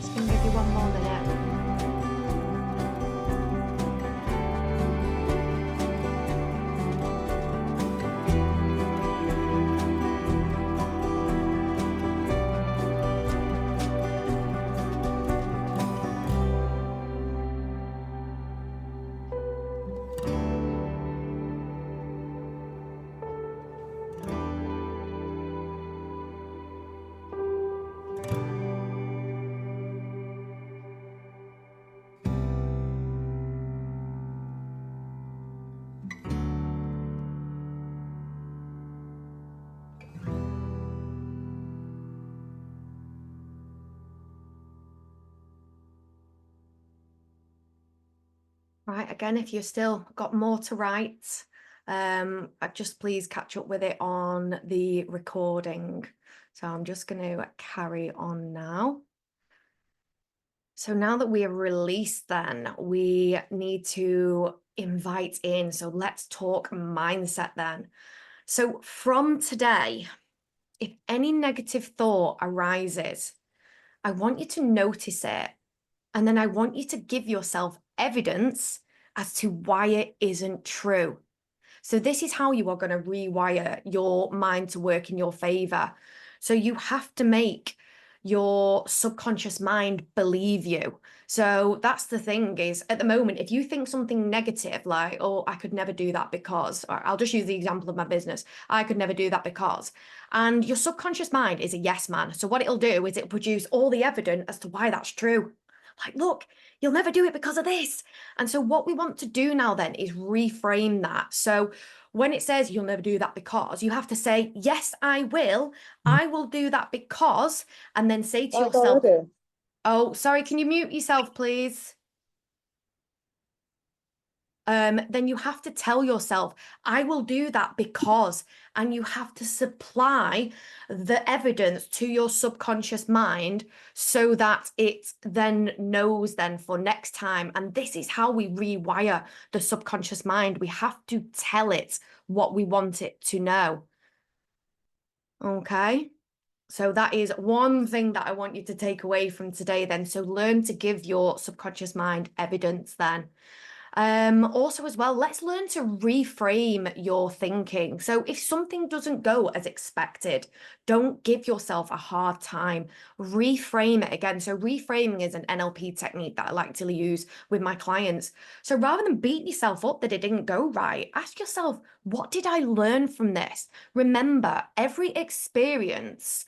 Just going to give you one more minute. Right, again, if you've still got more to write, just please catch up with it on the recording. So I'm just going to carry on now. So now that we have released, then we need to invite in. So let's talk mindset then. So from today, if any negative thought arises, I want you to notice it. And then I want you to give yourself evidence as to why it isn't true. So this is how you are going to rewire your mind to work in your favor. So you have to make your subconscious mind believe you. So that's the thing is, at the moment, if you think something negative, like, oh, I could never do that because, or I'll just use the example of my business, I could never do that because, and your subconscious mind is a yes man. So what it'll do is it'll produce all the evidence as to why that's true. Like, look, you'll never do it because of this. And so what we want to do now then is reframe that. So when it says you'll never do that because, you have to say, yes, I will. I will do that because, and then say to yourself, oh, sorry, can you mute yourself, please? Then you have to tell yourself, I will do that because, and you have to supply the evidence to your subconscious mind so that it then knows then for next time. And this is how we rewire the subconscious mind. We have to tell it what we want it to know. Okay. So that is one thing that I want you to take away from today then. So learn to give your subconscious mind evidence then. Also as well, let's learn to reframe your thinking. So if something doesn't go as expected, don't give yourself a hard time. Reframe it again. So reframing is an NLP technique that I like to use with my clients. So rather than beating yourself up that it didn't go right, ask yourself, what did I learn from this? Remember, every experience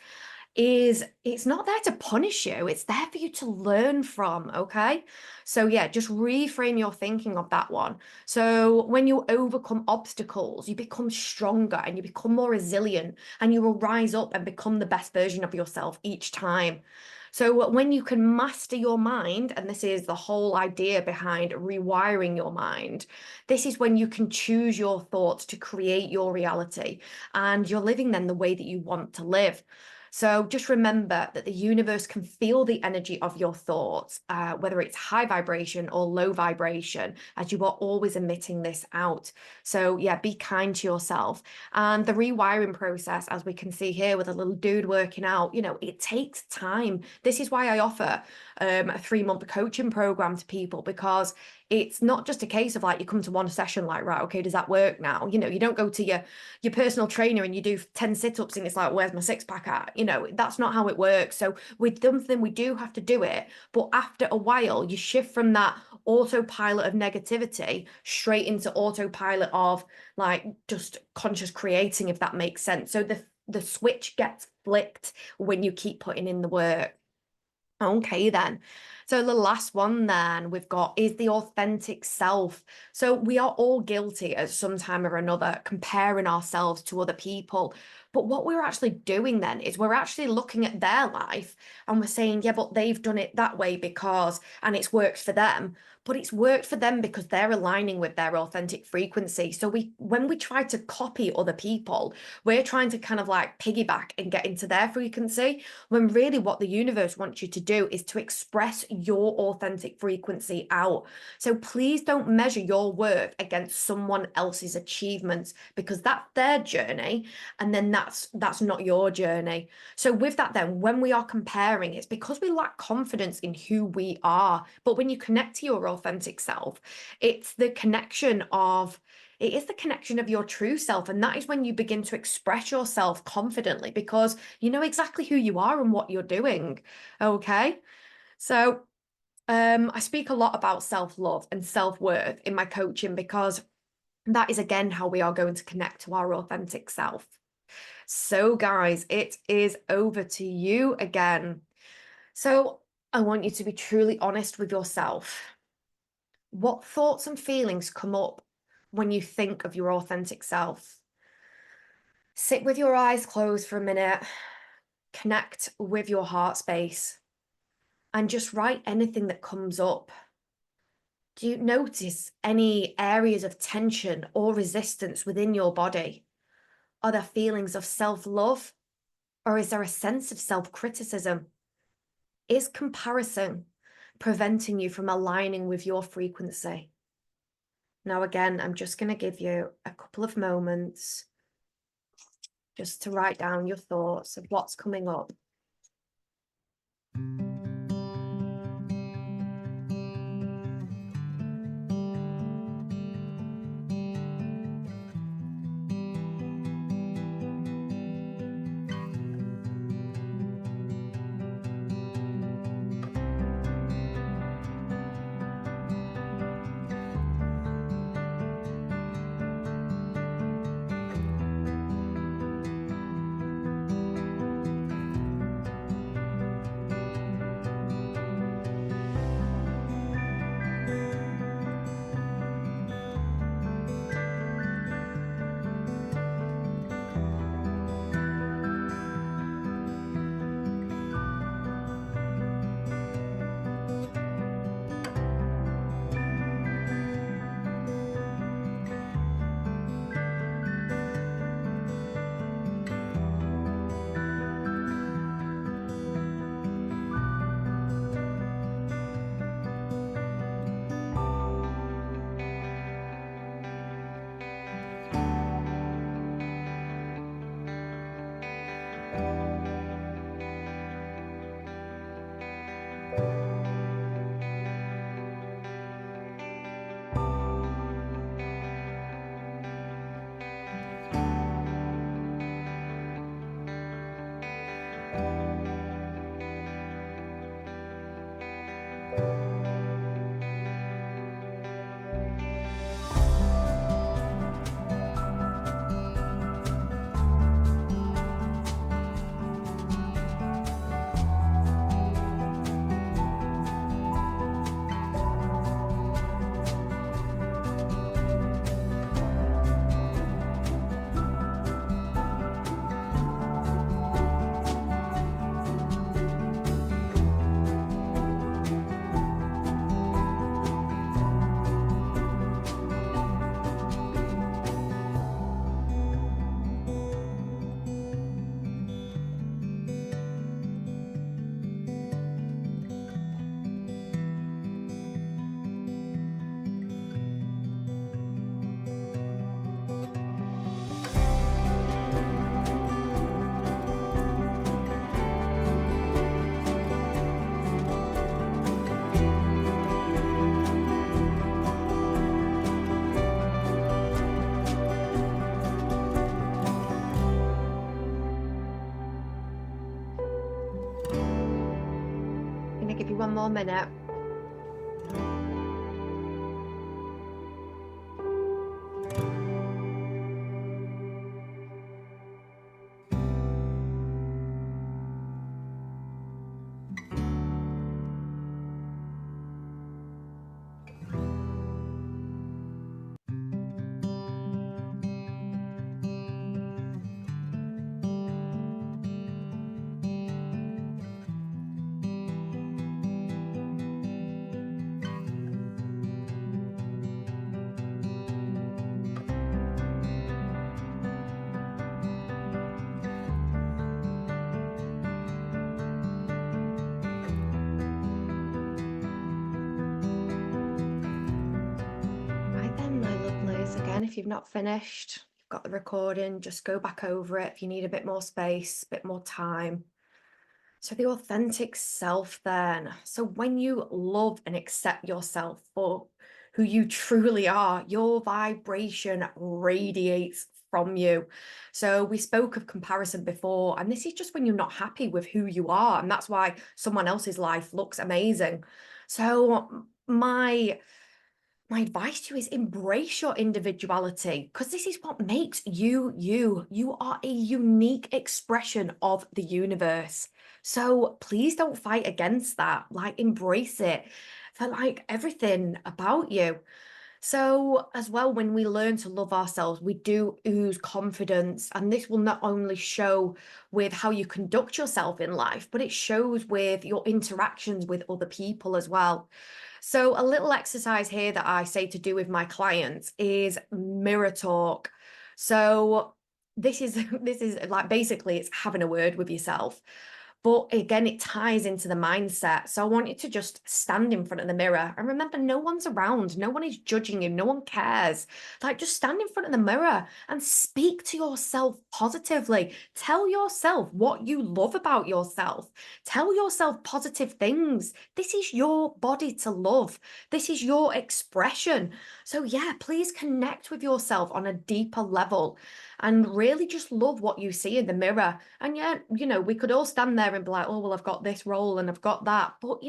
it's not there to punish you, it's there for you to learn from. Okay, so yeah, just reframe your thinking of that one. So when you overcome obstacles, you become stronger and you become more resilient, and you will rise up and become the best version of yourself each time. So when you can master your mind, and this is the whole idea behind rewiring your mind, this is when you can choose your thoughts to create your reality, and you're living then the way that you want to live. So just remember that the universe can feel the energy of your thoughts, whether it's high vibration or low vibration, as you are always emitting this out. So yeah, be kind to yourself. And the rewiring process, as we can see here with a little dude working out, it takes time. This is why I offer a 3-month coaching program to people, because it's not just a case of like you come to one session like, right, okay, does that work now? You don't go to your personal trainer and you do 10 sit-ups and it's like, where's my six-pack at? That's not how it works. So with something, we do have to do it, but after a while you shift from that autopilot of negativity straight into autopilot of like just conscious creating, if that makes sense. So the switch gets flicked when you keep putting in the work. Okay, then. So the last one then we've got is the authentic self. So we are all guilty at some time or another comparing ourselves to other people. But what we're actually doing then is we're actually looking at their life and we're saying, yeah, but they've done it that way because, and it's worked for them. But it's worked for them because they're aligning with their authentic frequency. So when we try to copy other people, we're trying to kind of like piggyback and get into their frequency, when really what the universe wants you to do is to express your authentic frequency out. So please don't measure your worth against someone else's achievements, because that's their journey, and then that's not your journey. So with that then, when we are comparing, it's because we lack confidence in who we are. But when you connect to your authentic self, it's the connection of it is the connection of your true self. And that is when you begin to express yourself confidently, because you know exactly who you are and what you're doing. Okay. So I speak a lot about self-love and self-worth in my coaching, because that is again how we are going to connect to our authentic self. So guys, it is over to you again. So I want you to be truly honest with yourself. What thoughts and feelings come up when you think of your authentic self? Sit with your eyes closed for a minute, connect with your heart space, and just write anything that comes up. Do you notice any areas of tension or resistance within your body? Are there feelings of self-love, or is there a sense of self-criticism? Is comparison preventing you from aligning with your frequency? Now, again, I'm just going to give you a couple of moments just to write down your thoughts of what's coming up. I'm gonna give you one more minute. Right then, my lovelies, again, if you've not finished, you've got the recording, just go back over it if you need a bit more space, a bit more time. So the authentic self then. So when you love and accept yourself for who you truly are, your vibration radiates from you. So we spoke of comparison before, and this is just when you're not happy with who you are, and that's why someone else's life looks amazing. So my advice to you is embrace your individuality, because this is what makes you you. You are a unique expression of the universe. So please don't fight against that. Like, embrace it for like everything about you. So as well, when we learn to love ourselves, we do ooze confidence. And this will not only show with how you conduct yourself in life, but it shows with your interactions with other people as well. So a little exercise here that I say to do with my clients is mirror talk. So this is this is like, basically it's having a word with yourself. But again, it ties into the mindset. So I want you to just stand in front of the mirror and remember, no one's around. No one is judging you. No one cares. Like, just stand in front of the mirror and speak to yourself positively. Tell yourself what you love about yourself. Tell yourself positive things. This is your body to love. This is your expression. So yeah, please connect with yourself on a deeper level and really just love what you see in the mirror. And yeah, we could all stand there and be like, oh, well, I've got this role and I've got that. But,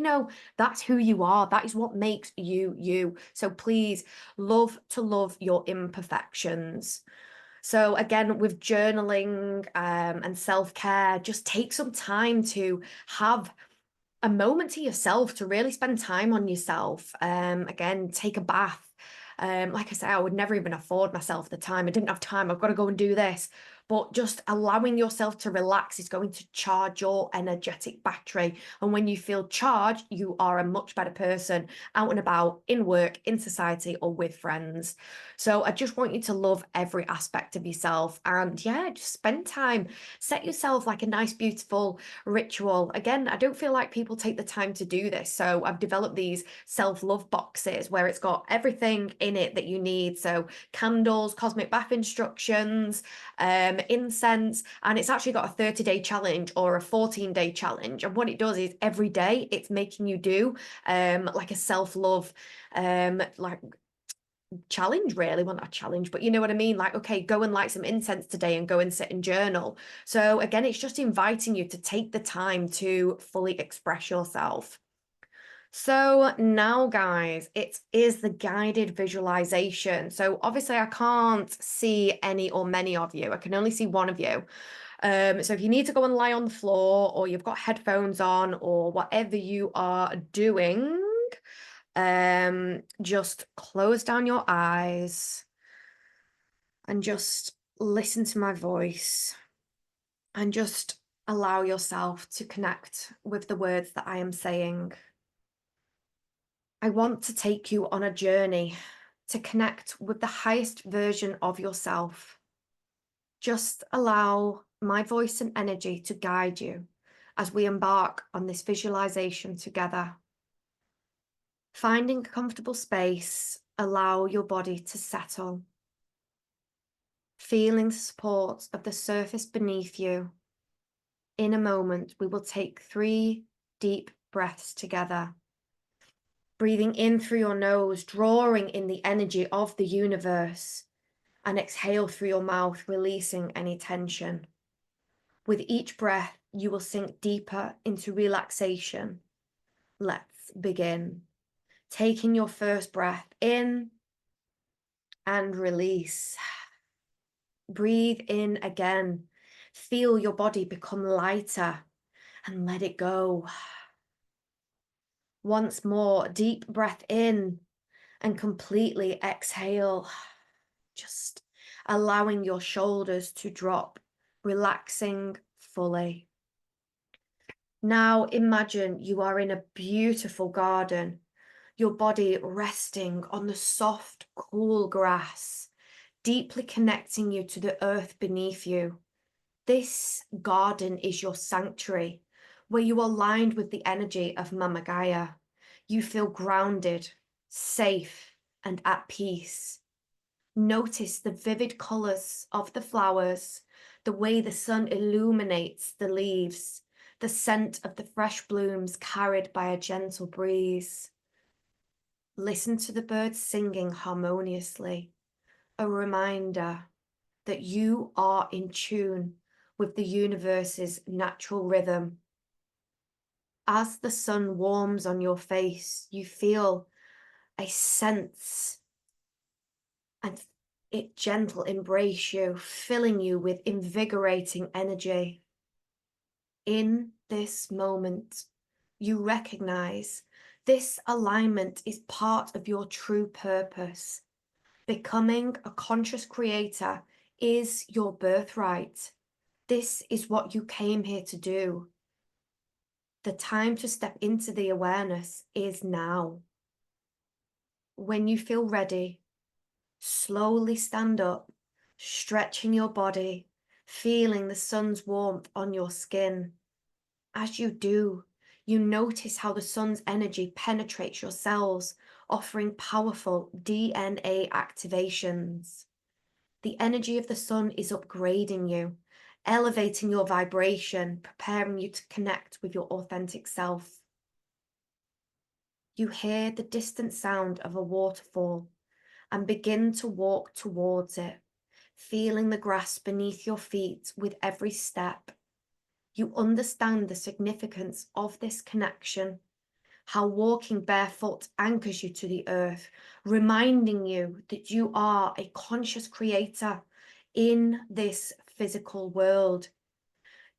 that's who you are. That is what makes you you. So please love to love your imperfections. So again, with journaling and self-care, just take some time to have a moment to yourself, to really spend time on yourself. Again, take a bath. Like I say, I would never even afford myself the time. I didn't have time. I've got to go and do this. But just allowing yourself to relax is going to charge your energetic battery. And when you feel charged, you are a much better person out and about, in work, in society, or with friends. So I just want you to love every aspect of yourself. And yeah, just spend time. Set yourself like a nice, beautiful ritual. Again, I don't feel like people take the time to do this. So I've developed these self-love boxes where it's got everything in it that you need. So candles, cosmic bath instructions, incense, and it's actually got a 30-day challenge or a 14-day challenge. And what it does is every day it's making you do like a self-love like challenge, really. Well, not a challenge, but you know what I mean? Like, okay, go and light some incense today and go and sit and journal. So again, it's just inviting you to take the time to fully express yourself. So now, guys, it is the guided visualization. So obviously I can't see any or many of you. I can only see one of you. So if you need to go and lie on the floor, or you've got headphones on, or whatever you are doing, just close down your eyes and just listen to my voice, and just allow yourself to connect with the words that I am saying. I want to take you on a journey to connect with the highest version of yourself. Just allow my voice and energy to guide you as we embark on this visualization together. Finding a comfortable space, allow your body to settle. Feeling the support of the surface beneath you. In a moment, we will take 3 deep breaths together. Breathing in through your nose, drawing in the energy of the universe, and exhale through your mouth, releasing any tension. With each breath, you will sink deeper into relaxation. Let's begin. Taking your first breath in and release. Breathe in again. Feel your body become lighter and let it go. Once more, deep breath in and completely exhale. Just allowing your shoulders to drop, relaxing fully. Now imagine you are in a beautiful garden, your body resting on the soft, cool grass, deeply connecting you to the earth beneath you. This garden is your sanctuary, where you are aligned with the energy of Mama Gaia. You feel grounded, safe, and at peace. Notice the vivid colors of the flowers, the way the sun illuminates the leaves, the scent of the fresh blooms carried by a gentle breeze. Listen to the birds singing harmoniously, a reminder that you are in tune with the universe's natural rhythm. As the sun warms on your face, you feel a sense and it gentle embrace you, filling you with invigorating energy. In this moment, you recognize this alignment is part of your true purpose. Becoming a conscious creator is your birthright. This is what you came here to do. The time to step into the awareness is now. When you feel ready, slowly stand up, stretching your body, feeling the sun's warmth on your skin. As you do, you notice how the sun's energy penetrates your cells, offering powerful DNA activations. The energy of the sun is upgrading you, elevating your vibration, preparing you to connect with your authentic self. You hear the distant sound of a waterfall and begin to walk towards it, feeling the grass beneath your feet with every step. You understand the significance of this connection, how walking barefoot anchors you to the earth, reminding you that you are a conscious creator in this physical world.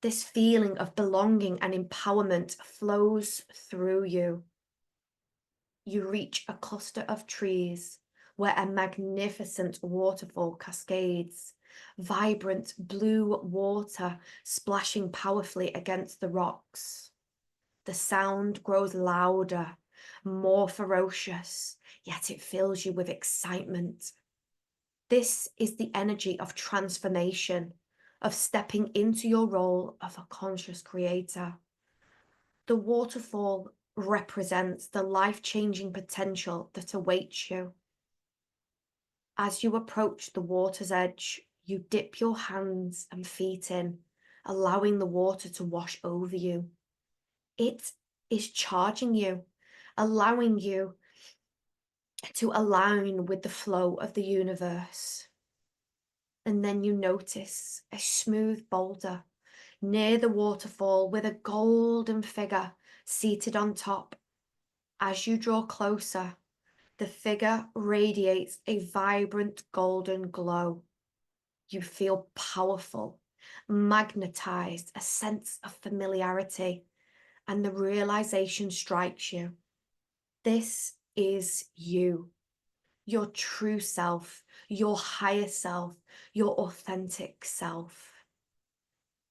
This feeling of belonging and empowerment flows through you. You reach a cluster of trees where a magnificent waterfall cascades, vibrant blue water splashing powerfully against the rocks. The sound grows louder, more ferocious, yet it fills you with excitement. This is the energy of transformation, of stepping into your role of a conscious creator. The waterfall represents the life-changing potential that awaits you. As you approach the water's edge, you dip your hands and feet in, allowing the water to wash over you. It is charging you, allowing you to align with the flow of the universe. And then you notice a smooth boulder near the waterfall with a golden figure seated on top. As you draw closer, the figure radiates a vibrant golden glow. You feel powerful, magnetized, a sense of familiarity, and the realization strikes you. This is you, your true self, your higher self, your authentic self.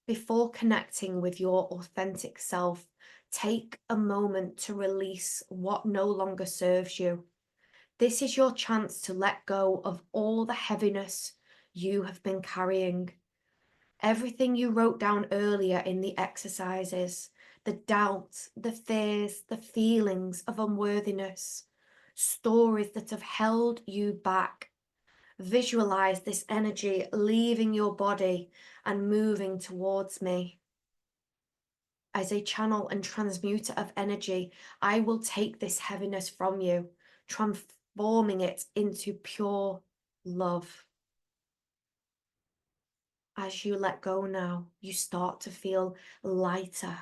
Before connecting with your authentic self, take a moment to release what no longer serves you. This is your chance to let go of all the heaviness you have been carrying. Everything you wrote down earlier in the exercises, the doubts, the fears, the feelings of unworthiness, stories that have held you back. Visualize this energy leaving your body and moving towards me. As a channel and transmuter of energy, I will take this heaviness from you, transforming it into pure love. As you let go now, you start to feel lighter,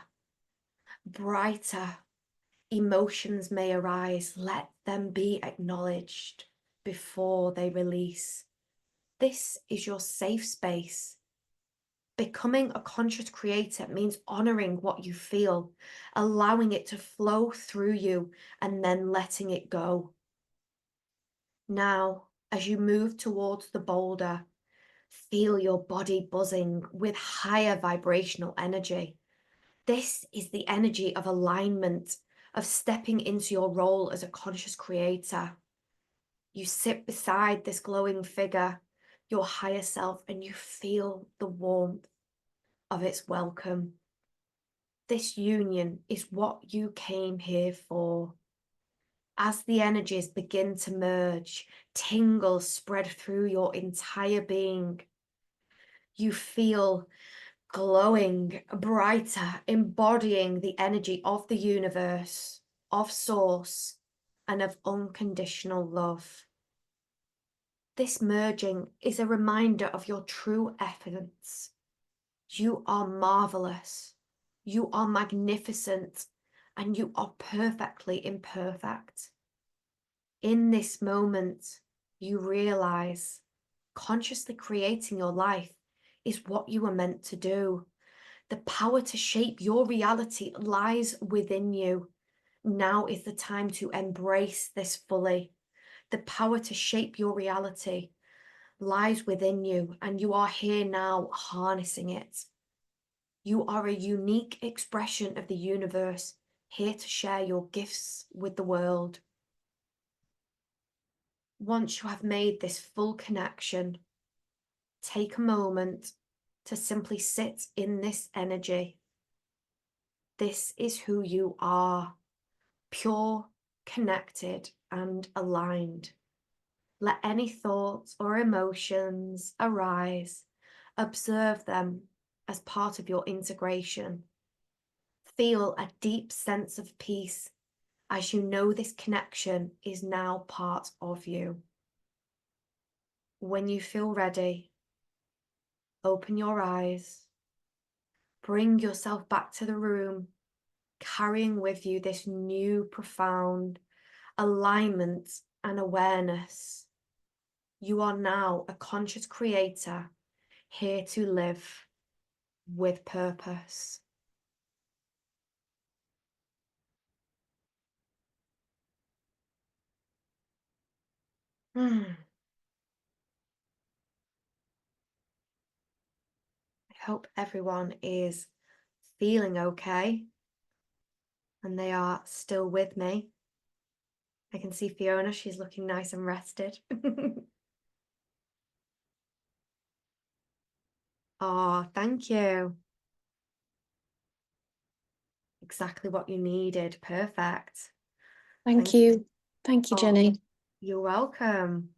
brighter. Emotions may arise. Let them be acknowledged before they release. This is your safe space. Becoming a conscious creator means honoring what you feel, allowing it to flow through you, and then letting it go. Now, as you move towards the boulder, feel your body buzzing with higher vibrational energy. This is the energy of alignment, of stepping into your role as a conscious creator. You sit beside this glowing figure, your higher self, and you feel the warmth of its welcome. This union is what you came here for. As the energies begin to merge, tingles spread through your entire being. You feel glowing, brighter, embodying the energy of the universe, of source, and of unconditional love. This merging is a reminder of your true essence. You are marvelous, you are magnificent, and you are perfectly imperfect. In this moment, you realize consciously creating your life is what you were meant to do. The power to shape your reality lies within you. Now is the time to embrace this fully. The power to shape your reality lies within you, and you are here now harnessing it. You are a unique expression of the universe, here to share your gifts with the world. Once you have made this full connection, take a moment to simply sit in this energy. This is who you are, pure, connected, and aligned. Let any thoughts or emotions arise. Observe them as part of your integration. Feel a deep sense of peace as you know this connection is now part of you. When you feel ready, open your eyes. Bring yourself back to the room, carrying with you this new profound alignment and awareness. You are now a conscious creator, here to live with purpose. I hope everyone is feeling okay and they are still with me. I can see Fiona, she's looking nice and rested. Oh, thank you. Exactly what you needed. Perfect. Thank you. Thank you, Oh, Jennie. you're welcome.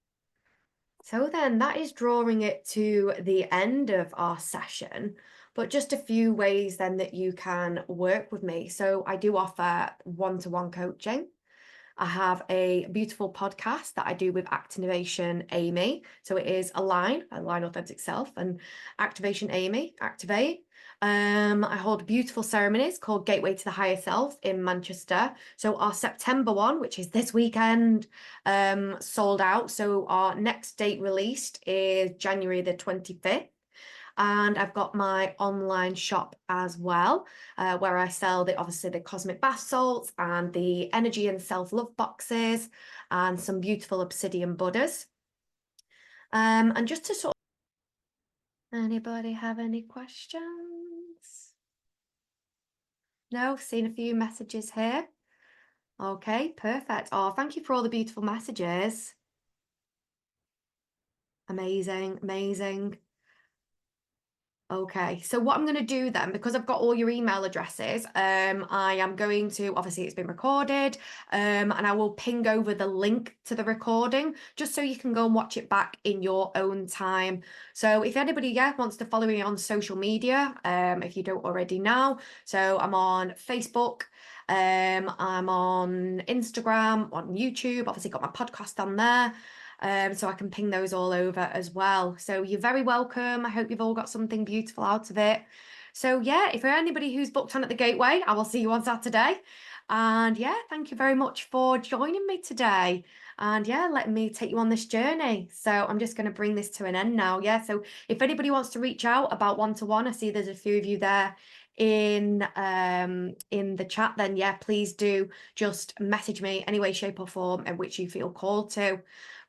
So then that is drawing it to the end of our session, but just a few ways then that you can work with me. So I do offer one-to-one coaching. I have a beautiful podcast that I do with Activation Amy. So it is Align Authentic Self, and Activation Amy, Activate. I hold beautiful ceremonies called Gateway to the Higher Self in Manchester. So our September one, which is this weekend, sold out. So our next date released is January the 25th. And I've got my online shop as well, where I sell obviously the cosmic bath salts and the energy and self-love boxes and some beautiful obsidian Buddhas. And just to sort of, anybody have any questions? No, seen a few messages here. Okay, perfect. Oh, thank you for all the beautiful messages. Amazing, amazing. Okay, so what I'm going to do then, because I've got all your email addresses, I am going to, obviously it's been recorded, and I will ping over the link to the recording just so you can go and watch it back in your own time. So if anybody wants to follow me on social media, if you don't already know, so I'm on Facebook, I'm on Instagram, on YouTube, obviously got my podcast on there. So I can ping those all over as well. So you're very welcome. I hope you've all got something beautiful out of it. So yeah, if you're anybody who's booked on at the Gateway, I will see you on Saturday. And yeah, thank you very much for joining me today. And yeah, letting me take you on this journey. So I'm just going to bring this to an end now. Yeah, so if anybody wants to reach out about one-to-one, I see there's a few of you there in the chat, then yeah, please do just message me any way, shape or form in which you feel called to.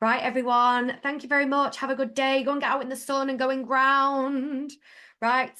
Right, everyone, thank you very much. Have a good day. Go and get out in the sun and go and ground. Right.